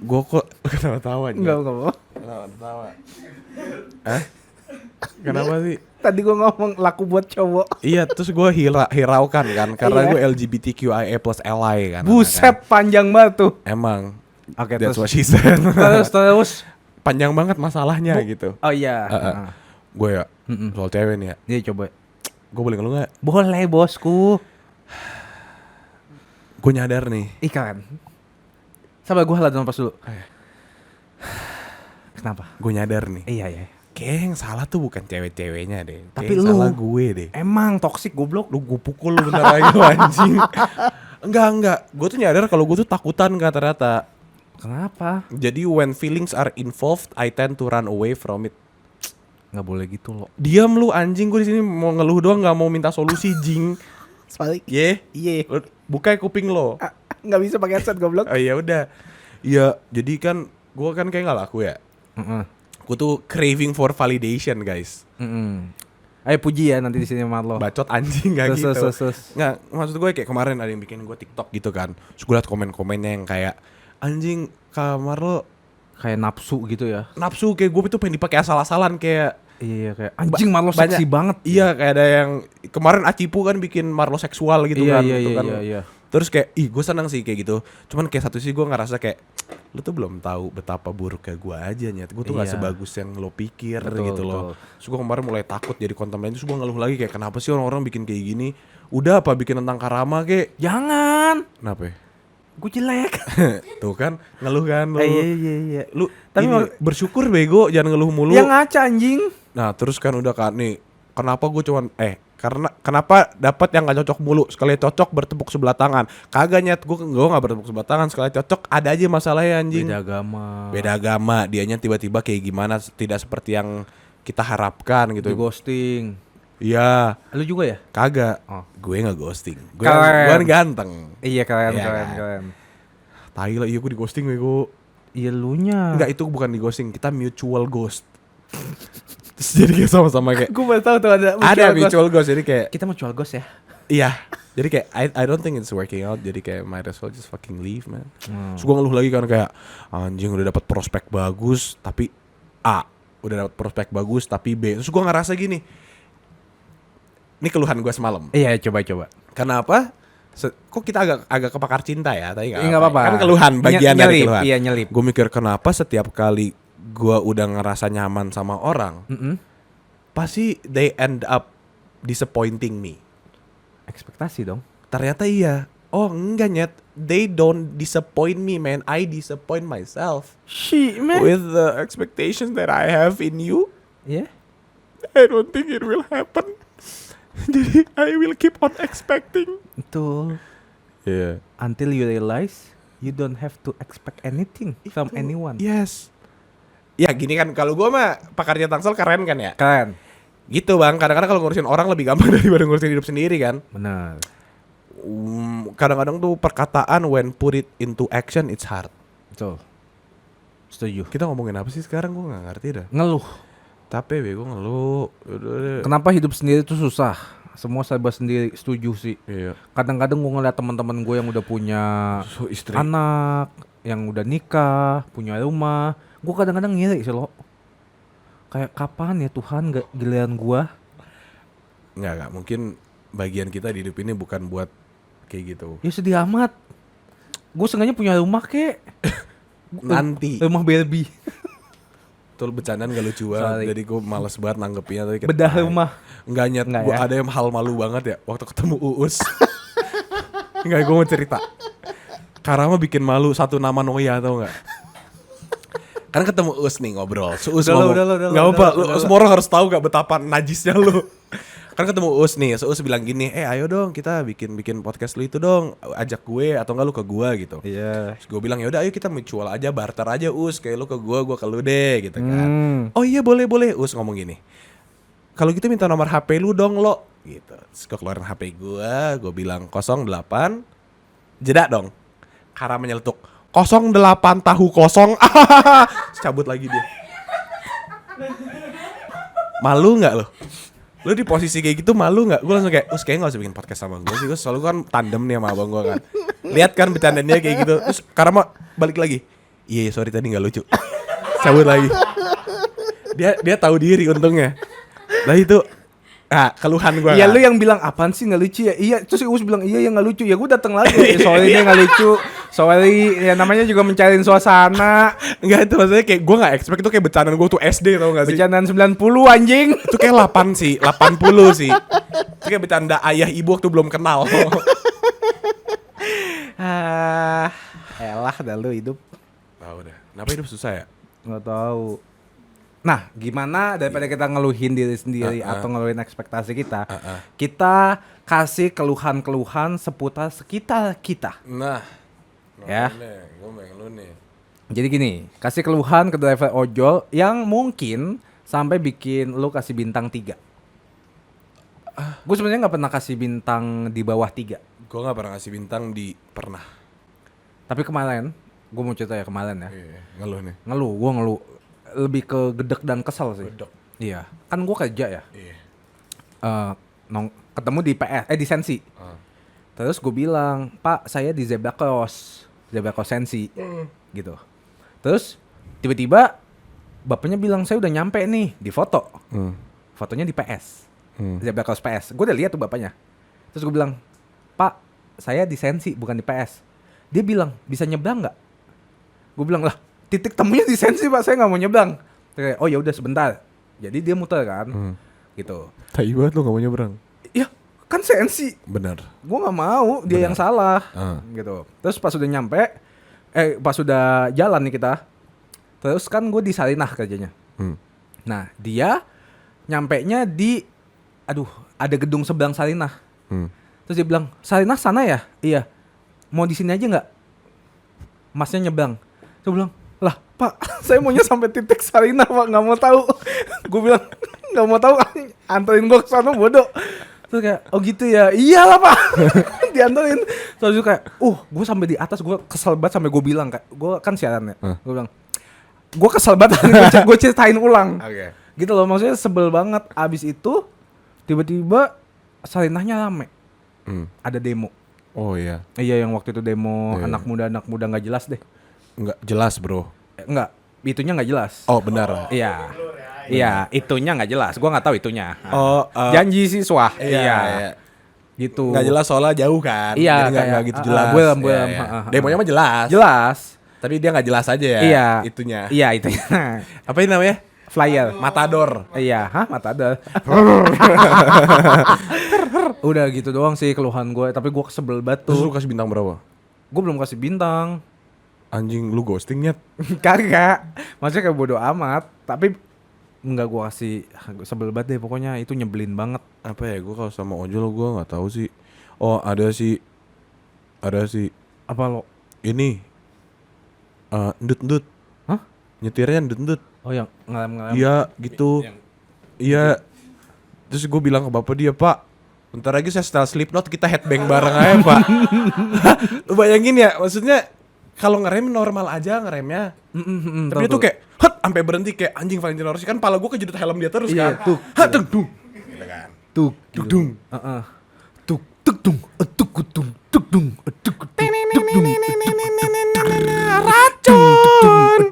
Gue kok kenapa tawa? Enggak. Kenapa tawa? Kenapa sih? Tadi gue ngomong laku buat cowok. Iya, terus gue hiraukan kan, karena Iya. gue LGBTQIA+ ally kan. Buset panjang banget tuh. Emang. Oke That's terus. what she said. terus. Panjang banget masalahnya gitu. Oh iya. Gue ya soal cewek nih ya. Dia coba. Gue boleh ngeluh nggak? Boleh bosku. Gue nyadar nih. Ikan. Sabar gue halat nafas dulu. Kenapa? Gue nyadar nih. Iya. Kayaknya yang salah tuh bukan cewek-ceweknya deh. Tapi Kayaknya lu. salah gue deh. Emang toksik goblok. Lu gue pukul lu bentar lagi lu anjing. Enggak. Gue tuh nyadar kalau gue tuh takutan kata-kata. Kenapa? Jadi when feelings are involved, I tend to run away from it. Nggak boleh gitu loh. Diam lu anjing, gue di sini mau ngeluh doang, nggak mau minta solusi jing. Sebalik. Ye, Iya. buka kuping lo. Nggak bisa pakai headset goblok. Oh ya udah. Ya jadi kan gue kan kayak nggak laku ya. Gue tuh craving for validation guys. Ayo puji ya nanti di sini sama lo. Bacot anjing gak gitu. Sus. Nggak, maksud gue kayak kemarin ada yang bikin gue TikTok gitu kan. Terus gue liat komen-komennya yang kayak anjing kamar lo Kayak nafsu gitu ya. nafsu, kayak gue tuh pengen dipakai asal-asasalan kayak. Iya kayak anjing Marlo seksi banget. Iya kayak ada yang kemarin Acipu kan bikin Marlo seksual gitu kan. Gitu kan. Iya. Terus kayak gue seneng sih kayak gitu. Cuman kayak satu sih gue ngerasa kayak lu tuh belum tahu betapa buruknya gue aja nyet. Gue tuh gak Iya. sebagus yang lo pikir Betul, gitu loh. betul. Terus gue kemarin mulai takut jadi konten lain. Terus gue ngeluh lagi kayak kenapa sih orang-orang bikin kayak gini. Udah apa bikin tentang Karama kek. Jangan. Kenapa ya? Gue jelek. Tuh kan ngeluh kan lu. Iya. Lu Tapi ini, bersyukur bego jangan ngeluh mulu. Yang ngaca anjing. Nah terus kan udah kan nih. Kenapa gue cuman karena kenapa dapat yang gak cocok mulu, sekali cocok bertepuk sebelah tangan. Kagak nyet, gue gak bertepuk sebelah tangan, sekali cocok ada aja masalahnya anjing. Beda agama, dianya tiba-tiba kayak gimana, tidak seperti yang kita harapkan gitu. Di ghosting. Iya. Lu juga ya? Kagak. Oh. Gue gak ghosting. Gue Keren. kan ganteng. Iya keren. Tai lah, iya gue di ghosting gue. Iya lu nya. Enggak, itu bukan di ghosting, kita mutual ghost. Terus jadi kayak sama-sama kayak Gue baru tahu tuh ada mutual ghost, jadi kayak Kita mutual ghost ya. iya. Jadi kayak I don't think it's working out. Jadi kayak might as well just fucking leave man. Terus gue ngeluh lagi kan kayak anjing udah dapat prospek bagus tapi A, udah dapat prospek bagus tapi B. Terus gue ngerasa gini. Ini keluhan gue semalam. Iya coba. Kenapa? Kok kita agak kepakar cinta ya? Tapi Nggak apa-apa. Kan keluhan, bagian dari keluhan. Iya nyelip. Gue mikir kenapa setiap kali gue udah ngerasa nyaman sama orang, pasti they end up disappointing me. Ekspektasi dong. Ternyata iya. Oh enggak nyet. They don't disappoint me man. I disappoint myself. Shit man. With the expectations that I have in you, Iya. I don't think it will happen. Jadi I will keep on expecting. Betul. Yeah. Until you realize you don't have to expect anything from anyone. Yes. Ya gini kan, kalau gue mah pakarnya Tangsel keren kan ya. Keren. Gitu bang, kadang-kadang kalau ngurusin orang lebih gampang daripada ngurusin hidup sendiri kan. Benar. Kadang-kadang tuh perkataan when put it into action it's hard. Betul. Setuju. Kita ngomongin apa sih sekarang, gue gak ngerti dah. Ngeluh. Tapi gue ngeluh. Kenapa hidup sendiri itu susah? Semua serba sendiri, setuju sih. Iya. Kadang-kadang gue ngeliat teman-teman gue yang udah punya Istri. anak, yang udah nikah, punya rumah, gue kadang-kadang ngiri sih lo. Kayak kapan ya Tuhan gak giliran gue? Nggak, mungkin bagian kita di hidup ini bukan buat kayak gitu. Ya sedih amat. Gue sengaja punya rumah kek. Nanti. Rumah Barbie. Betul, bercandaan gak lucu banget. Sorry. Jadi gue males banget nanggepinnya tadi. Bedah rumah. Enggak nyet, Nggak gua ya? ada yang hal malu banget ya waktu ketemu Uus. Enggak, gue mau cerita. Karama bikin malu satu nama Noya tau gak? Kan ketemu Uus nih ngobrol. Uus ngomong, gak apa, semua orang harus tahu gak betapa najisnya lu. Kan ketemu Uus nih, Uus bilang gini, ayo dong kita bikin podcast lu itu dong, ajak gue atau enggak lu ke gue gitu. Iya. Terus gue bilang yaudah ayo kita mutual aja, barter aja Uus, kayak lu ke gue ke lu deh gitu kan. Oh iya boleh. Uus ngomong gini, kalau gitu minta nomor HP lu dong lo gitu. Terus gue keluarin HP gue bilang 08, jeda dong. Karama menyeletuk 08 tahu kosong. Terus cabut lagi dia. Malu nggak lo? Lu di posisi kayak gitu malu nggak? Gue langsung kayak, kayaknya nggak usah bikin podcast sama gue sih. Gue selalu kan tandem nih sama abang gue kan. Lihat kan bercandanya kayak gitu. Terus Karama balik lagi. Iya sorry tadi nggak lucu. Cabut lagi. Dia tahu diri untungnya. Lah itu keluhan gue. Ya kan. lu yang bilang apaan sih nggak lucu ya? Iya, terus si Uus bilang iya yang nggak lucu. Ya gue datang lagi. Sorry dia nggak lucu. Sorry, ya namanya juga mencariin suasana. Enggak, itu maksudnya kayak gue gak expect itu kayak bercandaan gue tuh SD tau gak sih? Bercandaan 90 anjing. Itu kayak 8 sih, 80 sih. Itu kayak bercanda ayah ibu waktu belum kenal. Elah dah lu hidup. Tahu dah. Kenapa hidup susah ya? Nggak tahu. Nah, gimana daripada kita ngeluhin diri sendiri atau ngeluhin ekspektasi kita, kita kasih keluhan-keluhan seputar sekitar kita. Nah, Ya. Gue pengen lu nih. Jadi gini, kasih keluhan ke driver ojol yang mungkin sampai bikin lu kasih bintang 3. Gue sebenarnya nggak pernah kasih bintang di bawah 3. Gue gak pernah ngasih bintang di pernah. Tapi kemarin, gue mau cerita ya kemarin ya. Iya, ngeluh nih. Gue ngeluh. Lebih ke gedek dan kesel sih. Gedek. Iya. Kan gue kerja ya. Iya. Ketemu di di Sensi. Terus gue bilang, Pak, saya di Zebra Cross Sensi. Gitu. Terus tiba-tiba bapaknya bilang, saya udah nyampe nih, di foto. Fotonya di PS. Zebra Cross PS. Gue udah lihat tuh bapaknya. Terus gue bilang, Pak, saya di Sensi bukan di PS. Dia bilang, bisa nyebrang nggak? Gue bilang, lah titik temunya di Sensi Pak, saya nggak mau nyebrang. Terus, oh ya udah sebentar. Jadi dia muter kan, gitu. Tai banget lu gak mau nyebrang. Ya kan Sensi. Bener. Gue nggak mau, dia yang salah, gitu. Terus pas udah nyampe, pas udah jalan nih kita, terus kan gue di Sarinah kerjanya. Nah dia nyampenya di, ada gedung seberang Sarinah. Terus dia bilang, Sarinah sana ya? Iya. Mau di sini aja nggak? Masnya nyebrang. Saya bilang, lah Pak, saya maunya sampai titik Sarinah Pak, nggak mau tahu. Gue bilang nggak mau tahu, anterin gue ke sana bodoh. Terus kayak, oh gitu ya, iyalah Pak. Dianterin. Terus gue kayak, gue sampai di atas, gue kesel banget sampai gue bilang, kayak gue kan siaran ya. Gue bilang, gue kesel banget, gue ceritain ulang. Oke. Gitu loh, maksudnya sebel banget. Abis itu tiba-tiba Sarinahnya rame. Ada demo. Oh iya. Iya, yang waktu itu demo Iya, anak muda nggak jelas deh. Nggak jelas bro. Enggak, itunya nggak jelas. Oh benar. Iya. Iya, itunya nggak jelas. Gua nggak tahu itunya. Oh, janji siswa. iya. Gitu. Nggak jelas soalnya jauh kan. Iya, Jadi nggak kayak, gitu jelas. buram. Iya. Demonya mah jelas. Jelas. Tapi dia nggak jelas aja ya. Iya. Itunya. Iya, itunya. Apa ini namanya? Flyer. Matador. Iya, mata ada. Udah gitu doang sih keluhan gue, tapi gue kesebel banget Terus lu tuh. kasih bintang berapa? Gue belum kasih bintang. Anjing lu ghostingnya. Kagak. Maksudnya kayak bodo amat, tapi enggak gue kasih. Sebel banget deh pokoknya, itu nyebelin banget. Apa ya, gue kalau sama ojol gue nggak tahu sih. Oh ada sih Apa lo? ini ndut Hah? nyetirnya ndut Oh yang ngelem-ngelem. iya gitu. Iya. Terus gue bilang ke bapak dia, Pak, bentar lagi saya setel Slipknot, kita headbang bareng aja Pak. Lu bayangin ya, maksudnya kalau ngerem normal aja ngeremnya. Tapi dia tuh kayak sampai berhenti kayak anjing Valentino Rossi, kan pala gue kejedut helm dia terus Iya, kan. tuh. Tung dung. Gitu kan. Tuk Tuk dung. Tuk tuk dung, tuk kutung, tuk dung, tuk kutung, tuk dung. Racun.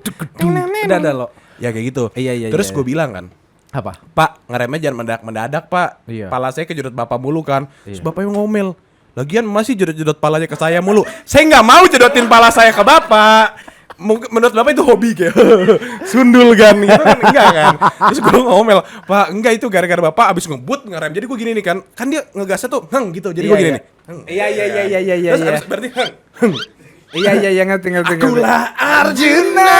Udah lo. Ya kayak gitu. Iya. Terus gue bilang kan, Apa? Pak, ngeremnya jangan mendadak-mendadak, Pak. Iya. Pala saya kejedot bapak mulu kan. Terus Iya. bapaknya ngomel. Lagian masih jedot-jedot palanya ke saya mulu. Saya nggak mau jedotin pala saya ke bapak. Mungkin menurut bapak itu hobi kayak sundul kan gitu kan, enggak kan. Terus gue ngomel, Pak, enggak, itu gara-gara bapak abis ngebut ngerem. Jadi gue gini nih kan dia ngegasnya tuh gitu. Jadi gue gini nih. Iya. Terus abis berarti Iya ngerti. akulah Arjuna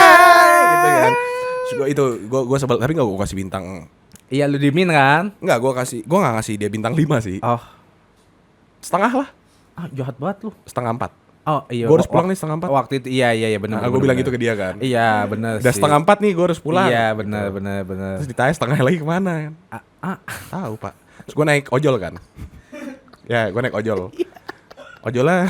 gitu kan. Terus gue sebel, tapi nggak gue kasih bintang. Iya lu dimin kan? Gue nggak ngasih dia bintang 5 sih. Oh, Setengah lah, jahat banget lu. setengah 4. Oh iya. Gue harus pulang nih setengah 4. Waktu itu iya benar. Nah, gue bilang gitu ke dia kan. Iya benar. Udah setengah 4 nih gue harus pulang. Iya benar. Terus ditanya setengah lagi kemana kan. Tahu Pak. Terus gue naik ojol kan. Ya gue naik ojol. Ojolnya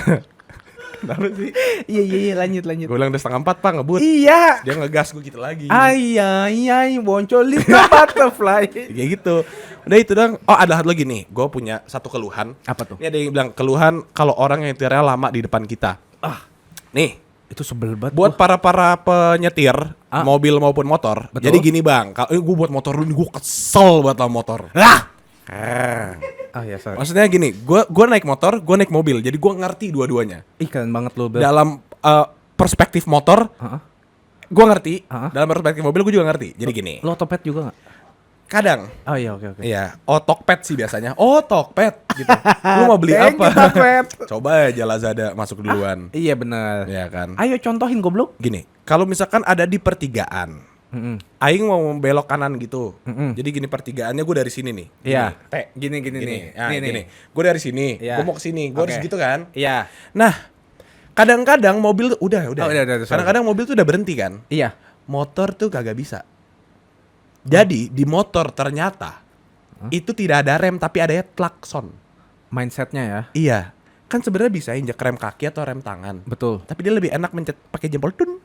kenapa sih? Iya lanjut. Gue bilang udah setengah 4 Pak, ngebut. Iya. Dia ngegas gue gitu lagi. Iya, boncol little butterfly. Kayak gitu. Udah itu dong. Oh ada satu lagi nih. Gue punya satu keluhan. Apa tuh? Ini ada yang bilang keluhan kalau orang yang nyetirnya lama di depan kita. Nih. Itu sebel banget. Buat para penyetir mobil maupun motor. Betul. Jadi gini bang, kalau gue buat motor dulu, gue kesel buat sama motor. Oh ya sorry. Maksudnya gini, gue naik motor, gue naik mobil, jadi gue ngerti dua-duanya. Ih keren banget lu. Dalam perspektif motor, gue ngerti. Heeh. Dalam perspektif mobil gue juga ngerti. Jadi gini, Lo otopet juga gak? kadang, Oh iya oke. iya, Tokped sih biasanya. Tokped gitu. Lu mau beli Thank you, apa? Tokped. Coba aja Lazada masuk duluan. Iya benar. Ya kan. Ayo contohin goblok. Gini, kalau misalkan ada di pertigaan, Aing mau belok kanan gitu. Jadi gini pertigaannya gue dari sini nih. Iya. Gini. Gini nih. Nah, Nih. gini. Gue dari sini. Iya. Gue mau ke sini. Gue harus Oke. gitu kan. Iya. Nah, kadang-kadang mobil tuh udah. Oh, udah, sorry. Kadang-kadang mobil tuh udah berhenti kan. Iya. Motor tuh kagak bisa. Jadi di motor ternyata itu tidak ada rem tapi ada klakson. Mindsetnya ya. Iya. kan sebenarnya bisa injak rem kaki atau rem tangan. Betul. Tapi dia lebih enak mencet pakai jempol tun.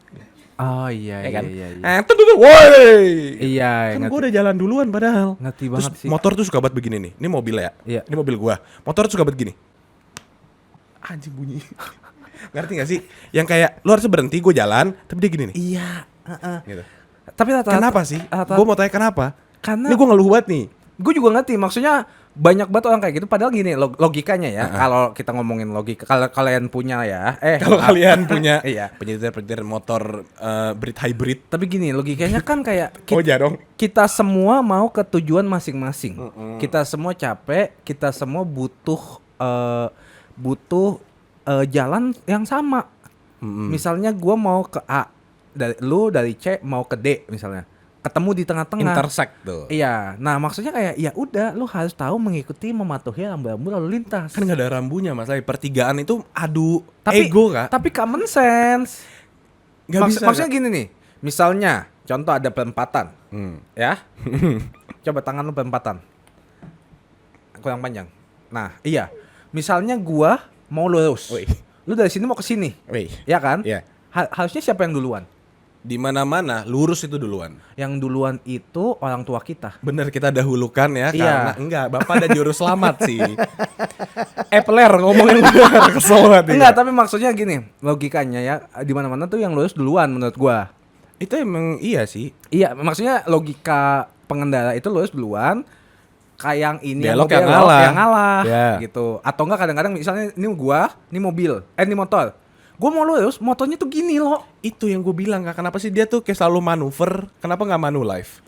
Oh iya Ya kan? iya iya. Tun tun, woi. Iya, Kan gue udah jalan duluan padahal. ngerti Terus banget sih. motor tuh suka banget begini nih. Ini mobil ya. Iya. Ini mobil gua. Motor tuh suka banget gini. Anjing bunyi. Ngerti gak sih? Yang kayak lu harusnya berhenti, gue jalan, tapi dia gini nih. Iya, Gitu. Tapi rata-rata Kenapa sih? Gue mau tanya kenapa? Karena Ini gue ngeluh banget nih. gue juga ngerti, maksudnya banyak banget orang kayak gitu. Padahal gini logikanya ya, kalau kita ngomongin logika, kalau kalian punya ya, Kalau kalian punya iya. penyetir motor Brit hybrid, Tapi gini logikanya kan kayak koja dong. kita semua mau ke tujuan masing-masing. Kita semua capek, kita semua butuh jalan yang sama. Misalnya gue mau ke A, dari C mau ke D misalnya. Ketemu di tengah-tengah. Intersect tuh. Iya. Nah, maksudnya kayak ya udah lu harus tahu mengikuti mematuhi rambu-rambu lalu lintas. Kan gak ada rambunya masalah. Pertigaan itu adu Tapi ego kak. Tapi common sense. Gak bisa. Maksudnya gini nih. Misalnya contoh ada perempatan. Ya. Coba tangan lu perempatan. Kurang panjang. Nah, iya. Misalnya gua mau lurus. Wih. Lu dari sini mau ke sini. Wih. Ya kan? Iya. Harusnya siapa yang duluan? Di mana-mana lurus itu duluan. Yang duluan itu orang tua kita. Bener, kita dahulukan ya. Iya. Karena enggak, bapak ada juru selamat sih. Epler ngomongin bener. Kesel banget. Enggak, tapi maksudnya gini, logikanya ya di mana-mana tuh yang lurus duluan menurut gua. Itu emang iya sih. Iya, maksudnya logika pengendara itu lurus duluan. Kayak yang ini Belok yang yang ngalah. Ya. gitu. Atau enggak kadang-kadang misalnya ini gua, ini mobil, ini motor. Gua mau lurus, motornya tuh gini loh. Itu yang gue bilang kak, kenapa sih dia tuh kayak selalu manuver, kenapa nggak manulife?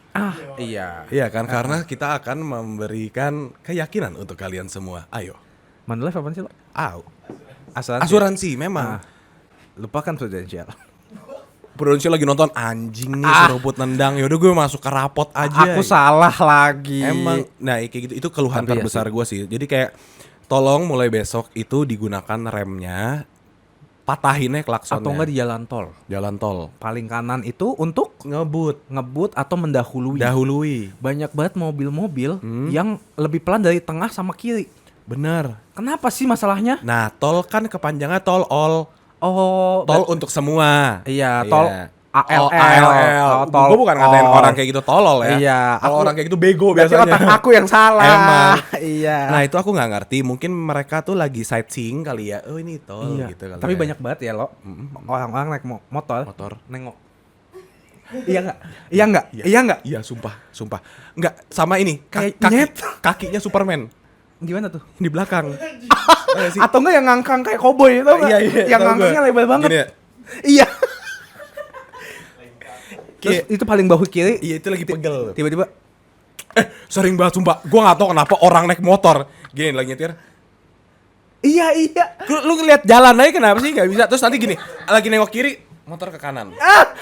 Iya. Iya kan, karena kita akan memberikan keyakinan untuk kalian semua. Ayo. Manulife apa sih lo? Au. Asuransi. Asuransi memang. Lupakan prudensial. Prudensial lagi nonton anjing nih serobot nendang. Yaudah gue masuk ke rapot aja. Aku salah lagi. Emang, nah kayak gitu, itu keluhan Tapi ya terbesar gue sih. Jadi kayak, tolong mulai besok itu digunakan remnya, patahinnya klaksonnya. Atau enggak di jalan tol. Jalan tol. Paling kanan itu untuk ngebut atau mendahului. Dahului. Banyak banget mobil-mobil yang lebih pelan dari tengah sama kiri. Bener. Kenapa sih masalahnya? Nah, tol kan kepanjangannya tol all. Oh, Tol untuk semua. iya, tol ALL. ALL. Tol Gue bukan ngatain all. orang kayak gitu tolol ya. Iya, Kalau orang kayak gitu bego Berarti biasanya. otak aku yang salah. Emang. Iya. Nah, itu aku nggak ngerti. Mungkin mereka tuh lagi sightseeing kali ya. Oh, ini tol Iya. gitu kali. Tapi ya. banyak banget ya lo. Orang-orang naik motor. Motor. Nengok. Iya enggak? Iya enggak? Iya enggak? Iya, sumpah. Enggak, sama ini. Kayak nyet. Kakinya Superman Gimana tuh? di belakang. Iya sih. Atau enggak yang ngangkang kayak koboi itu? Iya, Yang tahu ngangkangnya gua. lebar banget. Gini ya. Iya. Terus Kayak- itu paling bahu kiri. Iya, itu lagi pegel. Tiba-tiba Sering banget sumpah. Gua nggak tahu kenapa orang naik motor gini lagi nyetir. iya. Lu ngeliat jalan aja kenapa sih nggak bisa? Terus nanti gini, lagi nengok kiri, motor ke kanan.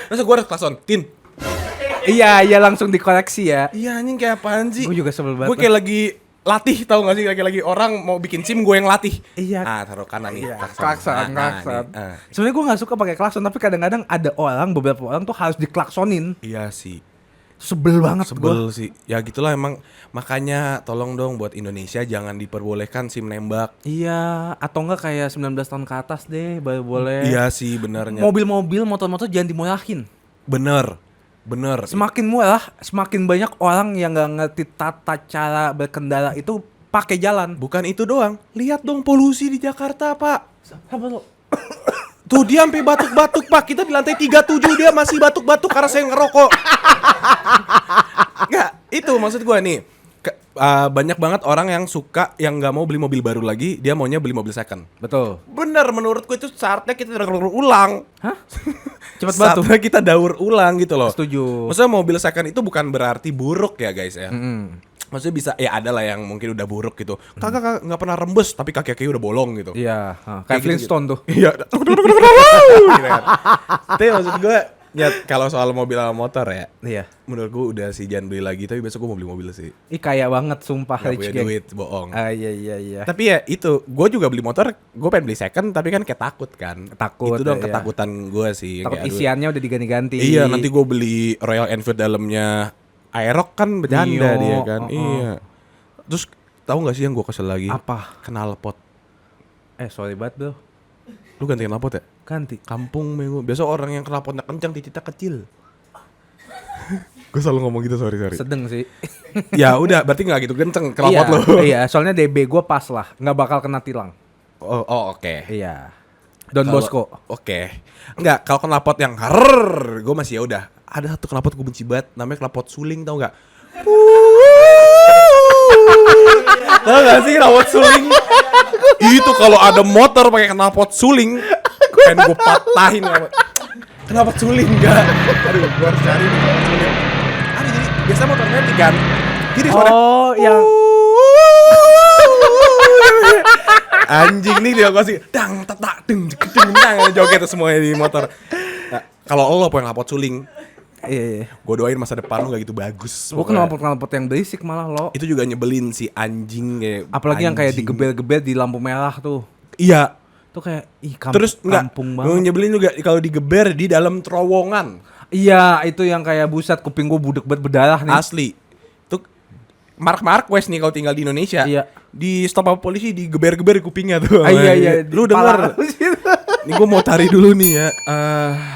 Terus gue harus klakson, Tin. Iya langsung dikoreksi ya. Iya anjing, kayak apaan sih? Gue juga sebel banget. Gue kayak lagi latih, tau gak sih? Lagi orang mau bikin SIM, gue yang latih. Iya. Ah, taruh kanan nih. Iya, Nah, klakson. nih. Sebenarnya gue nggak suka pakai klakson, tapi kadang-kadang ada beberapa orang tuh harus diklaksonin. Iya sih. Sebel banget Sebel gue. sih. Ya gitulah emang. Makanya tolong dong buat Indonesia jangan diperbolehkan SIM nembak. Iya, atau enggak kayak 19 tahun ke atas deh baru boleh. Iya sih benernya. Mobil-mobil, motor-motor jangan dimurahin. Bener. Semakin murah, semakin banyak orang yang nggak ngerti tata cara berkendara itu pakai jalan. Bukan itu doang. Lihat dong polusi di Jakarta, Pak. Apa lo? Tuh dia sampai batuk-batuk, Pak. Kita di lantai 37 dia masih batuk-batuk karena saya ngerokok. Enggak, itu maksud gua nih. Banyak banget orang yang suka yang nggak mau beli mobil baru lagi, dia maunya beli mobil second. Betul. Bener, menurutku itu saatnya kita daur ulang. Hah? Cepet banget tuh. Saatnya kita daur ulang gitu loh. Setuju. Maksudnya mobil second itu bukan berarti buruk ya guys ya. Mm-mm. Maksudnya bisa ya ada lah yang mungkin udah buruk gitu. Kagak nggak pernah rembes tapi kaki-kaki udah bolong gitu. Iya, Kayak kayak gitu-gitu. Flintstone tuh. Iya. Gitu kan. Tapi maksud gue ya kalau soal mobil sama motor ya, Iya. menurut gue udah sih jangan beli lagi. Tapi besok gue mau beli mobil sih. Ih kaya banget sumpah Gak rich punya gang. duit, bohong. Iya. Tapi ya itu, gue juga beli motor, gue pengen beli second tapi kan kayak takut kan. Takut, Itu dong iya. ketakutan gue sih. Takut Kayak, aduh, isiannya udah diganti-ganti. iya, nanti gue beli Royal Enfield dalamnya Aerox kan bercanda Mio, dia kan. Iya. Terus tahu nggak sih yang gue kesel lagi? Apa? Knalpot. Sorry banget bro. Lu ganti knalpot ya? Ganti. Kampung minggu. Biasa orang yang knalpotnya kencang titiknya kecil. Gue selalu ngomong gitu, sorry. Sedeng sih. Ya udah, berarti nggak gitu kenceng knalpot lo. Iya, soalnya DB gue pas lah, nggak bakal kena tilang. Oh oke. Iya. Don Kalau- Bosco. Oke. Enggak, kalau knalpot yang harrrr, gue masih ya udah. Ada satu knalpot gue benci banget, namanya knalpot suling, tau nggak? Tau gak sih knalpot suling? Itu kalau ada motor pakai knalpot suling, pengen gue patahin knalpot suling enggak. Aduh, gue harus cari nih knalpot suling. Ada jadi biasa motor metik kan. Jadi suara Oh, yang anjing nih dia kasih dang tetak deng dang joget tuh semuanya di motor. Nah, kalau lo punya knalpot suling, iya. gue doain masa depan lo gak gitu bagus. Gue knalpot yang berisik malah lo. Itu juga nyebelin si anjing kayak. Apalagi yang kayak anjing. digebel-gebel di lampu merah tuh. Iya. Tuh kayak Terus enggak, kampung yang banget. nyebelin juga kalau digeber di dalam terowongan. Iya, itu yang kayak buset kuping gue budek banget berdarah nih. Asli. Itu Mark Marquez nih kalau tinggal di Indonesia. Iya. Di stop sama polisi digeber-geber kupingnya tuh. Iya. Lu denger? Nih gue mau tarik dulu nih ya.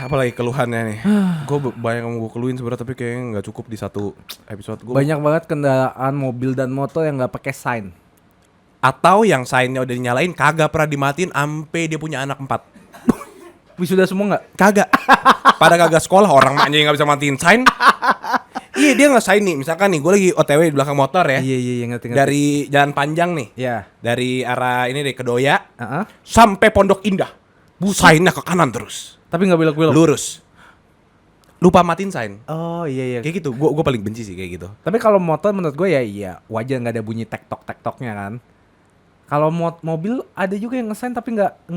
Apalagi keluhannya nih. Gue banyak yang gue keluhin sebenarnya tapi kayaknya nggak cukup di satu episode. Banyak banget kendaraan mobil dan motor yang nggak pakai sign. Atau yang sign-nya udah dinyalain kagak pernah dimatiin ampe dia punya anak 4. Wisuda semua nggak? Kagak. Pada kagak sekolah orang maknya nggak bisa matiin sign. Iya dia nggak sign nih. Misalkan nih gue lagi OTW di belakang motor ya. Iya ngerti. Dari Jalan Panjang nih. Iya. Dari arah ini deh Kedoya Heeh. sampai Pondok Indah. Sign-nya ke kanan terus. Tapi nggak belok-belok. Lurus. Lupa matiin sign. Oh iya. Kayak gitu. Gue paling benci sih kayak gitu. Tapi kalau motor menurut gue ya iya wajar nggak ada bunyi tektok-tektoknya kan. Kalau mobil ada juga yang ngesign tapi nggak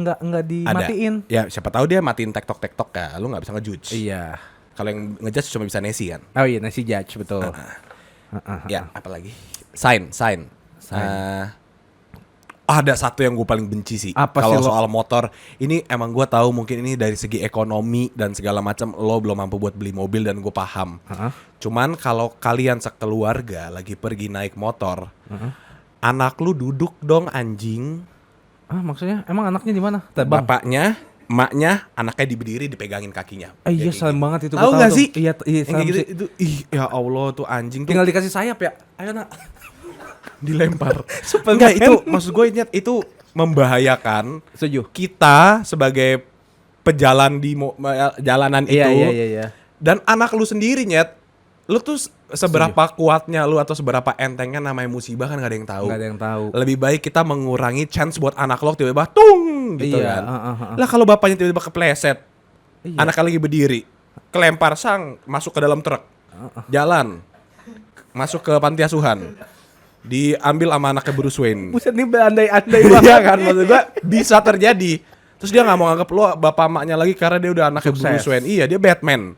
dimatiin. Ada. Ya siapa tahu dia matiin tektok-tektok ya. Lu nggak bisa ngejudge. Iya. Kalau yang ngejudge cuma bisa Nesi kan. Oh iya nasi judge betul. Ya, apalagi? Sign. Ada satu yang gue paling benci sih. Apa Kalau sih lo? soal motor, ini emang gue tahu mungkin ini dari segi ekonomi dan segala macam lo belum mampu buat beli mobil dan gue paham. Cuman kalau kalian sekeluarga lagi pergi naik motor, anak lu duduk dong anjing. Maksudnya emang anaknya di mana? Terbang. Bapaknya, emaknya, anaknya diberdiri dipegangin kakinya. Iya Kayak serem gitu. banget itu. Tahu gua nggak tuh. sih? Iya Yang serem kayak gitu sih. itu ya Allah tuh anjing tuh Tinggal dikasih sayap ya. Ayo nak. dilempar. Enggak itu maksud gue itu membahayakan Setuju. kita sebagai pejalan di jalanan itu. Iya. Dan anak lu sendiri Nyet. Lu tuh seberapa kuatnya lu atau seberapa entengnya namanya musibah kan gak ada yang tahu. Nggak ada yang tahu. Lebih baik kita mengurangi chance buat anak lo tiba-tiba tung gitu Iya, kan. Lah kalau bapaknya tiba-tiba kepleset, Iya. anaknya lagi berdiri, kelempar sang masuk ke dalam truk, jalan, masuk ke panti asuhan, diambil sama anaknya Bruce Wayne. Buset nih berandai-andai Iya kan maksud gua bisa terjadi. Terus dia nggak mau anggap lo bapak emaknya lagi karena dia udah anaknya Sukses. Bruce Wayne. Iya dia Batman.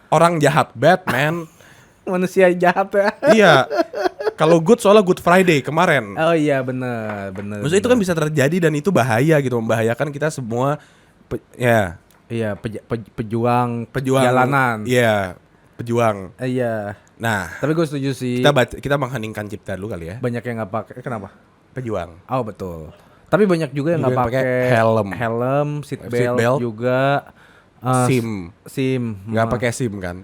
Orang jahat Batman. Manusia jahat ya. Iya. Kalau good soalnya Good Friday kemarin. Oh iya benar. Maksudnya itu kan bisa terjadi dan itu bahaya gitu, membahayakan kita semua. Iya pejuang jalanan. Iya, pejuang. Iya. Nah, Tapi gue setuju sih. kita mengheningkan cipta dulu kali ya. Banyak yang nggak pakai. Kenapa? Pejuang. Oh betul. Tapi banyak juga yang Juga nggak yang pakai pakai helm. seat Seat belt belt. juga. SIM. Nggak pakai SIM kan?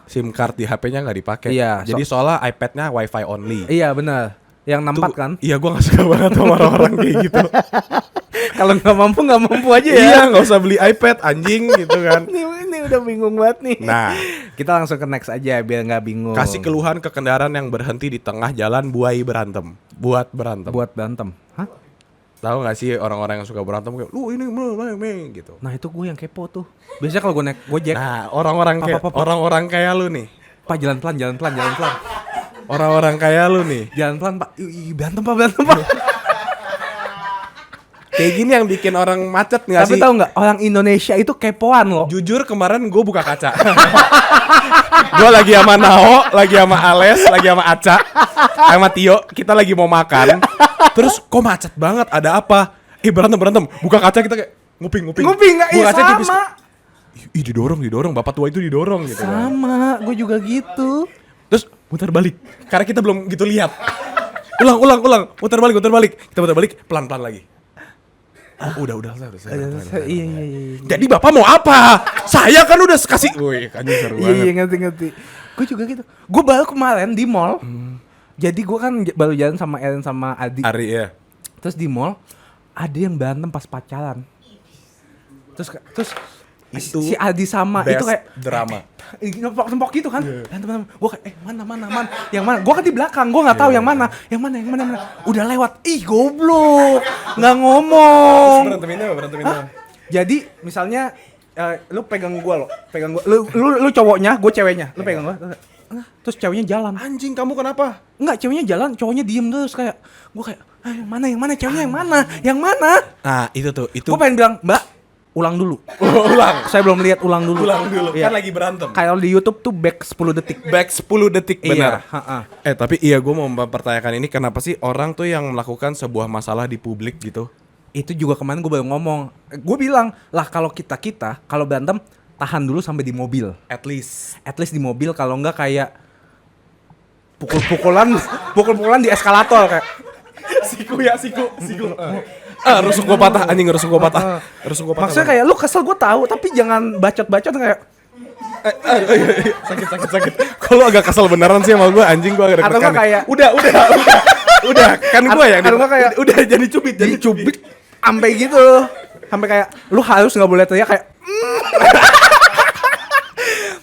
SIM card di HP-nya nggak dipakai. Iya, Jadi soalnya iPad-nya WiFi only. Iya benar. Yang nampak Tuh, kan? Iya, gue nggak suka banget sama orang-orang kayak gitu. Kalau nggak mampu aja ya. Iya, nggak usah beli iPad anjing gitu kan. Ini udah bingung banget nih. Nah, Kita langsung ke next aja biar nggak bingung. kasih keluhan ke kendaraan yang berhenti di tengah jalan buat berantem. buat berantem. Hah? Tahu nggak sih orang-orang yang suka berantem kayak lu ini gitu. Nah itu gue yang kepo tuh. Biasanya kalau gue naik Gojek, Nah, orang-orang kayak lu nih. Pak jalan pelan. Orang-orang kayak lu nih. Jalan pelan Pak. Ih, berantem Pak. Kayak gini yang bikin orang macet nggak Tapi sih? tahu nggak orang Indonesia itu kepoan loh. Jujur kemarin gue buka kaca. Gue lagi sama Nao, lagi sama Ales, lagi sama Aca, sama Tio. Kita lagi mau makan. Terus kok macet banget? Ada apa? Berantem. Buka kaca kita kayak nguping. Nguping nggak? Buka Iya kaca tipis. sama. Ih didorong. Bapak tua itu didorong gitu. kan. Sama, gue juga gitu. Terus muter balik. Karena kita belum gitu lihat. Ulang. Muter balik. Kita muter balik pelan-pelan lagi. Udah selesai. Iya. Jadi bapak mau apa? Saya kan udah kasih. Woi, kan seru Iya banget. ngerti. Gue juga gitu. Gue baru kemarin di mall. Jadi gue kan baru jalan sama Eren sama Adi. Ari ya. Terus di mall ada yang berantem pas pacaran. Terus Itu si Adi sama best itu kayak drama. nempok gitu kan. Gue kayak mana. Yang mana? Gue kan di belakang, gue nggak tahu yang mana. Yang mana. Udah lewat. Ih goblok. Nggak ngomong. Beranteminnya. Jadi misalnya lu pegang gua lo, lu cowoknya, gue ceweknya, lu pegang gua, terus ceweknya jalan. Anjing, kamu kenapa? Enggak, ceweknya jalan, cowoknya diem terus kayak, gue kayak, yang mana ceweknya yang mana? Nah, itu. Gue pengen bilang, Mbak, ulang dulu. Ulang. Saya belum lihat, ulang dulu. Iya. Kan lagi berantem. Kayak di YouTube tuh back 10 detik. Back 10 detik benar. Iya. Tapi iya gue mau mempertanyakan ini, kenapa sih orang tuh yang melakukan sebuah masalah di publik gitu? Itu juga kemarin gue baru ngomong. Gue bilang, lah kalau kita kalau berantem tahan dulu sampai di mobil. At least Di mobil, kalau enggak kayak pukul-pukulan di eskalator kayak. siku. Rusuk gua patah, anjing, rusuk gua patah. Maksudnya kayak lu kesel gue tahu, tapi jangan bacot-bacot kayak. sakit. Kalau agak kesel beneran sih sama gua, anjing, gua agak Atau deg-degan. nggak kayak- Udah, kan gua yang Atau nggak kayak udah jadi cubit. Sampai gitu, sampai kayak lu harus nggak boleh teriak kayak.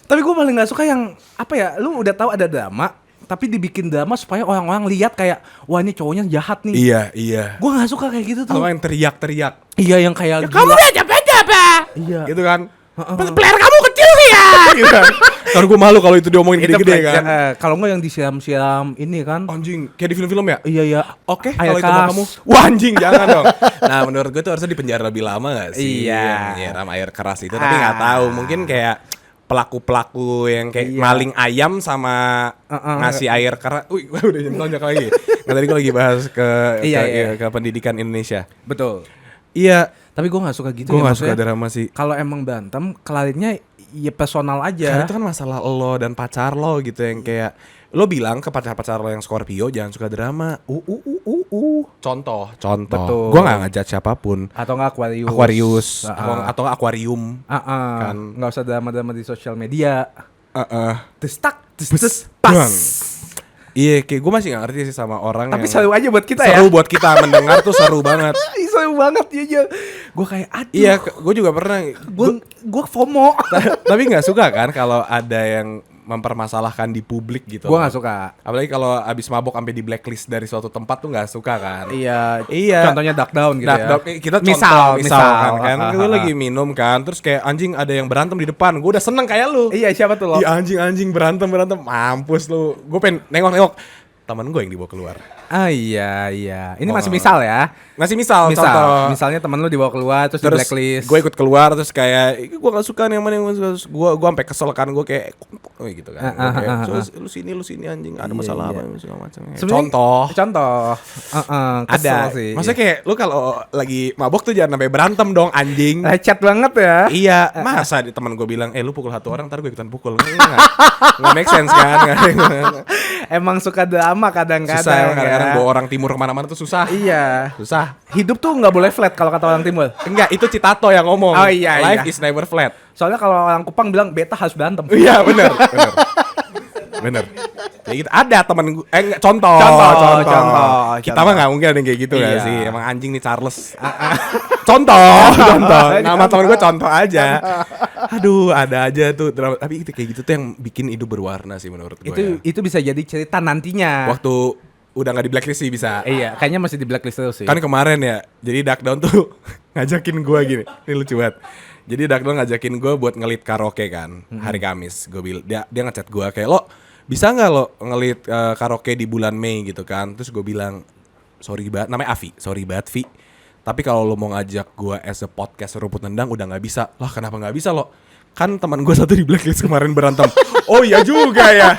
Tapi gue paling nggak suka yang apa ya, lu udah tahu ada drama tapi dibikin drama supaya orang-orang lihat kayak, wah ini cowoknya jahat nih. Iya. Gue nggak suka kayak gitu tuh. Kalau yang teriak-teriak. Iya, yang kayak Kamu udah apa? Iya. Gitu kan. Player kamu kecil sih ya. Gitu kan. Karena gue malu kalau itu diomongin gede-gede kan. Kalau nggak yang disiram-siram ini kan. Anjing, kayak di film-film ya? Iya. Oke, Air kalau itu mau keras. kamu. Wah, anjing, jangan dong. Nah, menurut gue tuh harusnya di penjara lebih lama gak sih? Iya. Yang nyiram air keras itu, tapi nggak tahu. Mungkin kayak pelaku-pelaku yang kayak Iya. maling ayam sama ngasih air keras. Wih, gue udah nonjok lagi. Nah, tadi gue lagi bahas ke pendidikan Indonesia. Betul. Iya, Tapi gue nggak suka gitu. gue ya, nggak suka maksudnya. drama sih. Kalau emang berantem, kelarinnya ya personal Karena aja. itu kan masalah lo dan pacar lo gitu, yang kayak lo bilang ke pacar-pacar lo yang Scorpio jangan suka drama. Contoh. Betul. Gue nggak ngajak siapapun. Atau nggak Aquarius Ah. atau aquarium. Kan nggak usah drama-drama di sosial media. Terus pas. Bang. Iya, kayak gue masih gak ngerti sih sama orang Tapi yang seru aja buat kita ya. seru buat kita mendengar tuh seru banget. Seru banget ya. Gue kayak aduh. Iya, gue juga pernah. Gue FOMO. Tapi nggak suka kan kalau ada yang mempermasalahkan di publik gitu. Gue nggak suka. Apalagi kalau abis mabok sampai di blacklist dari suatu tempat tuh nggak suka kan. Iya. Iya. Contohnya duck down gitu ya. Kita misal kan gue lagi minum kan, terus kayak anjing ada yang berantem di depan, gue udah seneng kayak lu. Iya, siapa tuh lo? Iya, anjing berantem, mampus lu. Gue pengen nengok temen gue yang dibawa keluar. Ah iya. Ini masih misal ya. Masih misal contoh. Misalnya temen lu dibawa keluar terus di blacklist. Gue ikut keluar terus kayak gue gak suka nih yang mana yang gue sampai kesel kan, gue kayak gitu kan. Terus lu sini anjing, ada masalah apa segala macam. Contoh Kesel ada sih. maksudnya kayak lu kalau lagi mabok tuh jangan sampai berantem dong, anjing. Lecet banget ya. Iya, masa di teman gue bilang, lu pukul satu orang, ntar gue ikutan pukul. Nggak make sense kan? Emang suka drama kadang-kadang. Susah ya, kadang-kadang ya. bawa orang timur kemana-mana tuh susah. Iya. Susah. Hidup tuh nggak boleh flat kalau kata orang timur. Enggak, itu Citato yang ngomong. Oh, iya. Life is never flat. Soalnya kalau orang Kupang bilang beta harus berantem. Iya, benar. Kayak gitu. Ada temen gue, contoh. Kita mah nggak mungkin ada yang kayak gitu ya Iya. sih. Emang anjing nih Charles. Contoh. Nama temen gue contoh aja. Aduh, ada aja tuh drama. Tapi itu kayak gitu tuh yang bikin hidup berwarna sih menurut gue. Itu bisa jadi cerita nantinya. Waktu udah nggak di blacklist sih bisa. Iya, kayaknya masih di blacklist terus sih. Kan kemarin ya, jadi Duckdown tuh ngajakin gue gini. Ini lucu banget. Jadi Duckdown ngajakin gue buat ngelit karaoke kan hari Kamis. Gue bilang dia ngechat gue kayak, lo bisa nggak lo ngelit karaoke di bulan Mei gitu kan. Terus gue bilang, sorry banget, namanya Avi, sorry banget Vi, tapi kalau lo mau ngajak gue as a podcast Rumput Nendang udah nggak bisa. Lah kenapa nggak bisa lo? Kan teman gue satu di blacklist kemarin berantem. Oh iya juga ya.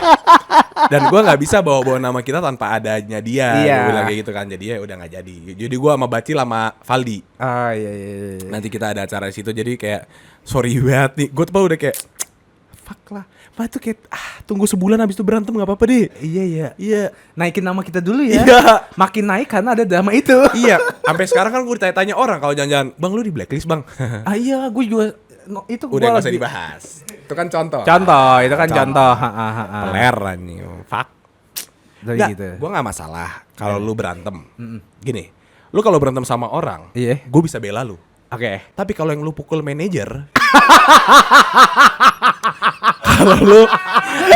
Dan gue nggak bisa bawa nama kita tanpa adanya dia. Iya. Gue bilang kayak gitu kan. Jadi ya udah nggak jadi. Jadi gue sama Bacil sama Valdi. Ah iya. Nanti kita ada acara di situ. Jadi kayak sorry banget nih. Gue tuh udah kayak fuck lah. Mah itu kayak tunggu sebulan habis itu berantem enggak apa-apa deh. Iya. Iya. Naikin nama kita dulu ya. Iya. Makin naik karena ada drama itu. Iya, sampai sekarang kan gue ditanya-tanya orang kalau jangan-jangan, "Bang, lu di blacklist, Bang." Iya, gue juga itu Udah gua enggak usah lagi- dibahas. Itu kan contoh. Contoh, itu kan Contoh. contoh. Peler anjing. Fuck. Dari Nggak, gitu. gue gak masalah kalau lu berantem. Gini, lu kalau berantem sama orang, Iya. gue bisa bela lu. Oke. Tapi kalau yang lu pukul manajer,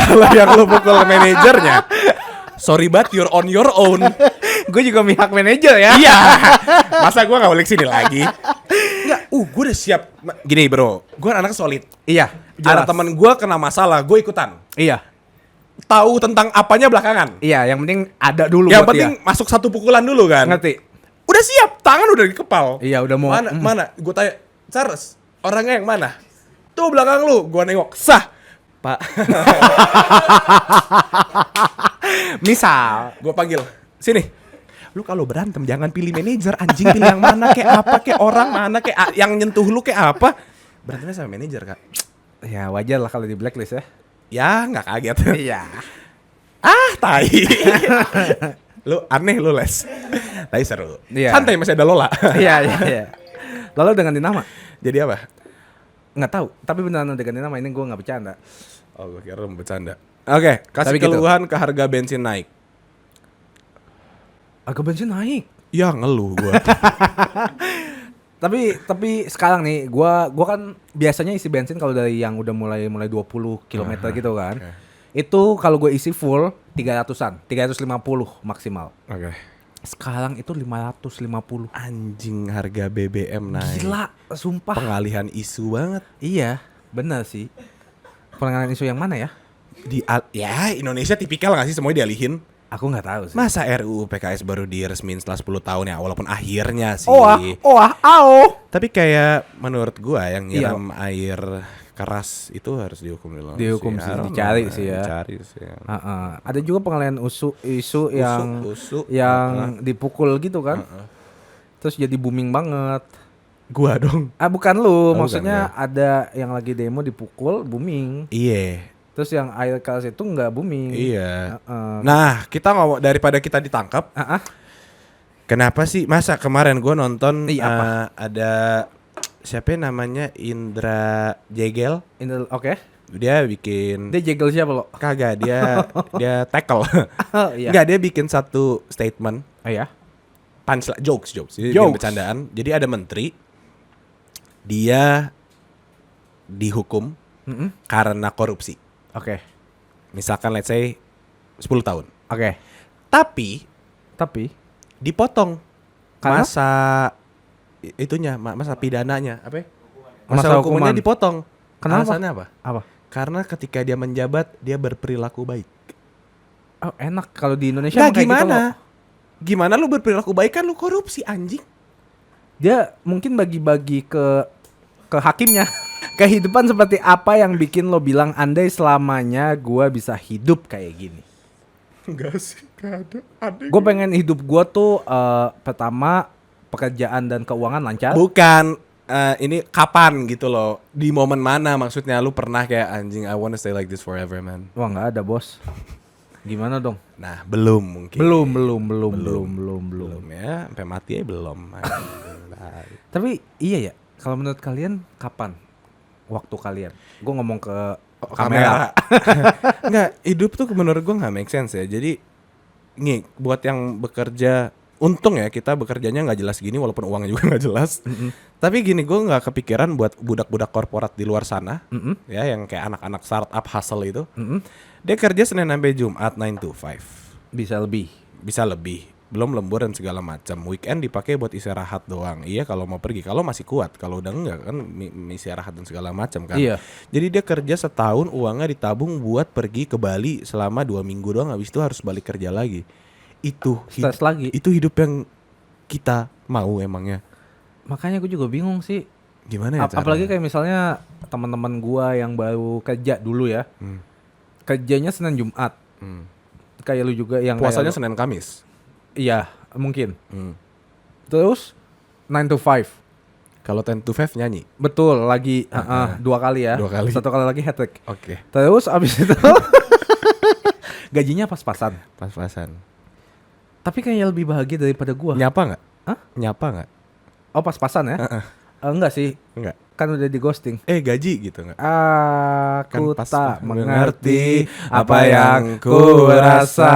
kalau yang lu pukul manajernya, sorry but you're on your own. Gue juga pihak manajer ya. Iya. Masa gue gak balik sini lagi? Enggak, gue udah siap. Gini bro, gue anak solid. Iya. Ada jelas. temen gue kena masalah, gue ikutan. Iya. Tahu tentang apanya belakangan. Iya, yang penting ada dulu Yang buat penting dia. masuk satu pukulan dulu kan. Ngerti? Udah siap, tangan udah di kepal. Iya, udah mau. Mana? Gue tanya, Charles, orangnya yang mana? Tuh belakang lu, gue nengok. Sah, Pak. Misal. Gue panggil, sini. Lu kalau berantem jangan pilih manajer, anjing pilih yang mana kayak apa kayak orang mana kayak yang nyentuh lu kayak apa. Berantemnya sama manajer, Kak. Ya wajar lah kalau di blacklist ya. Ya, nggak kaget. Iya. Tai. Lu aneh lu, Les. Tapi seru. Iya. Santai masih ada Lola. Iya. Lalu dengan nama? Jadi apa? Nggak tahu. Tapi beneran udah ganti nama, ini gue nggak bercanda. Oh, gue kira lu bercanda. Oke, kasih Tapi gitu. keluhan ke harga bensin naik. Harga bensin naik. Ya ngeluh gue. Tapi sekarang nih, gua kan biasanya isi bensin kalau dari yang udah mulai 20 km gitu kan. Itu kalau gue isi full 300-an, 350 maksimal. Oke. Sekarang itu 550. Anjing harga BBM naik. Gila, sumpah. Pengalihan isu banget. Iya, benar sih. Pengalihan isu yang mana ya? Ya Indonesia tipikal gak sih semuanya dialihin? Aku nggak tahu sih. Masa RUU PKS baru diresmin setelah 10 tahun ya, walaupun akhirnya sih. Tapi kayak menurut gua yang Iya. nyiram air keras itu harus dihukum dulu. Dihukum sih, I don't dicari know, sih ya. Dicari sih. Ada juga pengalihan isu yang Usuk. dipukul gitu kan. Terus jadi booming banget. Gua dong. Bukan lu, bukan maksudnya ada yang lagi demo dipukul booming. Iya. Terus yang air keras itu nggak booming. Iya. Nah, kita ngomong daripada kita ditangkap. Kenapa sih? Masa kemarin gue nonton Iya, ada siapa namanya Indra Jegel. Oke. Dia bikin Dia jegel siapa lo? kagak dia tackle. Iya. Enggak, dia bikin satu statement Oh ya. punchline jokes. Jadi Jokes. bikin bercandaan. Jadi ada menteri dia dihukum karena korupsi. Oke. Misalkan let's say 10 tahun. Oke. Tapi Tapi dipotong Karena? masa masa pidananya apa ya? Masa hukumannya hukuman. dipotong. Kenapa? Alasannya apa? apa? Karena ketika dia menjabat dia berperilaku baik. Oh, enak kalau di Indonesia Nah emang kayak gitu gimana? loh. Gimana lu berperilaku baik kan lu korupsi anjing? Dia mungkin bagi-bagi ke hakimnya. Kehidupan seperti apa yang bikin lo bilang andai selamanya gua bisa hidup kayak gini? Enggak sih, enggak ada. Gue pengen hidup gua tuh pertama pekerjaan dan keuangan lancar. Bukan ini kapan gitu loh? Di momen mana maksudnya lu pernah kayak anjing I wanna stay like this forever man? Wah nggak ada bos. Gimana dong? Nah, belum mungkin. Belum ya, sampai mati aja belum. Tapi iya ya, kalau menurut kalian kapan waktu kalian? Gue ngomong ke kamera. Nggak, hidup tuh menurut gue nggak make sense ya. Jadi nih buat yang bekerja, untung ya kita bekerjanya nggak jelas gini walaupun uangnya juga nggak jelas. Tapi gini, gue nggak kepikiran buat budak-budak korporat di luar sana, ya yang kayak anak-anak startup hustle itu, dia kerja Senin sampai Jumat 9 to 5. Bisa lebih. Bisa lebih. Belum lembur dan segala macam. Weekend dipakai buat istirahat doang. Iya kalau mau pergi, kalau masih kuat. Kalau udah enggak kan istirahat dan segala macam kan. Iya. Jadi dia kerja setahun, uangnya ditabung buat pergi ke Bali selama 2 minggu doang. Habis itu harus balik kerja lagi. Itu Stres lagi. Itu hidup yang kita mau emangnya. Makanya gue juga bingung sih. Gimana ya caranya? Apalagi kayak misalnya teman-teman gua yang baru kerja dulu ya. Kerjanya Senin Jumat. Kayak lu juga yang puasanya kayak lu- Senin Kamis. Iya, mungkin. Terus 9 to 5. Kalau 10 to 5 nyanyi. Betul, lagi 2 kali ya. 2 kali. 1 kali lagi hat trick. Oke. Terus abis itu gajinya pas-pasan. Pas-pasan. Tapi kayaknya lebih bahagia daripada gua. Nyapa nggak? Hah? Nyapa nggak? Oh pas-pasan ya? Enggak sih, Enggak. kan udah di ghosting. Gaji gitu nggak? Aku Kan pas tak mengerti mengerti apa yang ku rasa.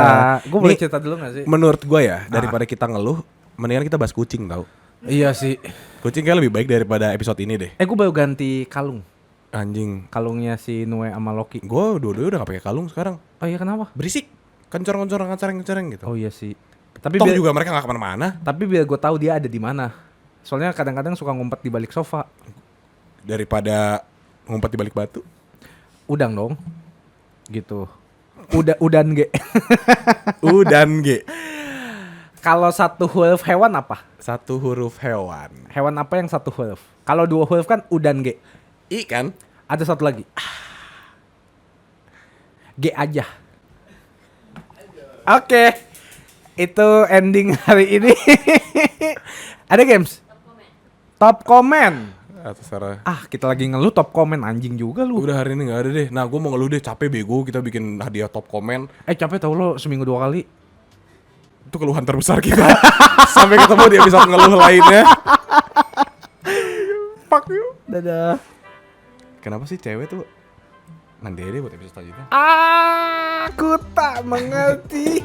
Gue boleh Nih, cerita dulu gak sih? Menurut gua ya, daripada kita ngeluh, mendingan kita bahas kucing tau. Iya sih. Kucing kayak lebih baik daripada episode ini deh. Gue baru ganti kalung. Anjing. Kalungnya si Nue sama Loki. Gua dua-dua udah gak pakai kalung sekarang. Oh iya kenapa? Berisik. Kencorong-kencorong, kencoreng gitu. Oh iya sih. Tapi Toh biar, juga mereka gak kemana-mana. tapi biar gue tahu dia ada di mana. Soalnya kadang-kadang suka ngumpet di balik sofa. Daripada ngumpet di balik batu. Udang dong. Gitu. Udan ge. Udan G. Kalau satu huruf hewan apa? 1 huruf hewan. Hewan apa yang satu huruf? Kalau 2 huruf kan udan ge. I kan? Ada satu lagi. G aja. Oke. Itu ending hari ini. Ada games? Top comment. Atau Sarah. Kita lagi ngeluh top comment anjing juga lu. Udah hari ini gak ada deh. Nah gue mau ngeluh deh, capek bego kita bikin hadiah top komen. Capek tau lo seminggu 2 kali. Itu keluhan terbesar kita. Sampai ketemu di episode ngeluh lainnya. Fuck you. Dadah. Kenapa sih cewek tuh nanti deh buat episode selanjutnya. Aku tak mengerti.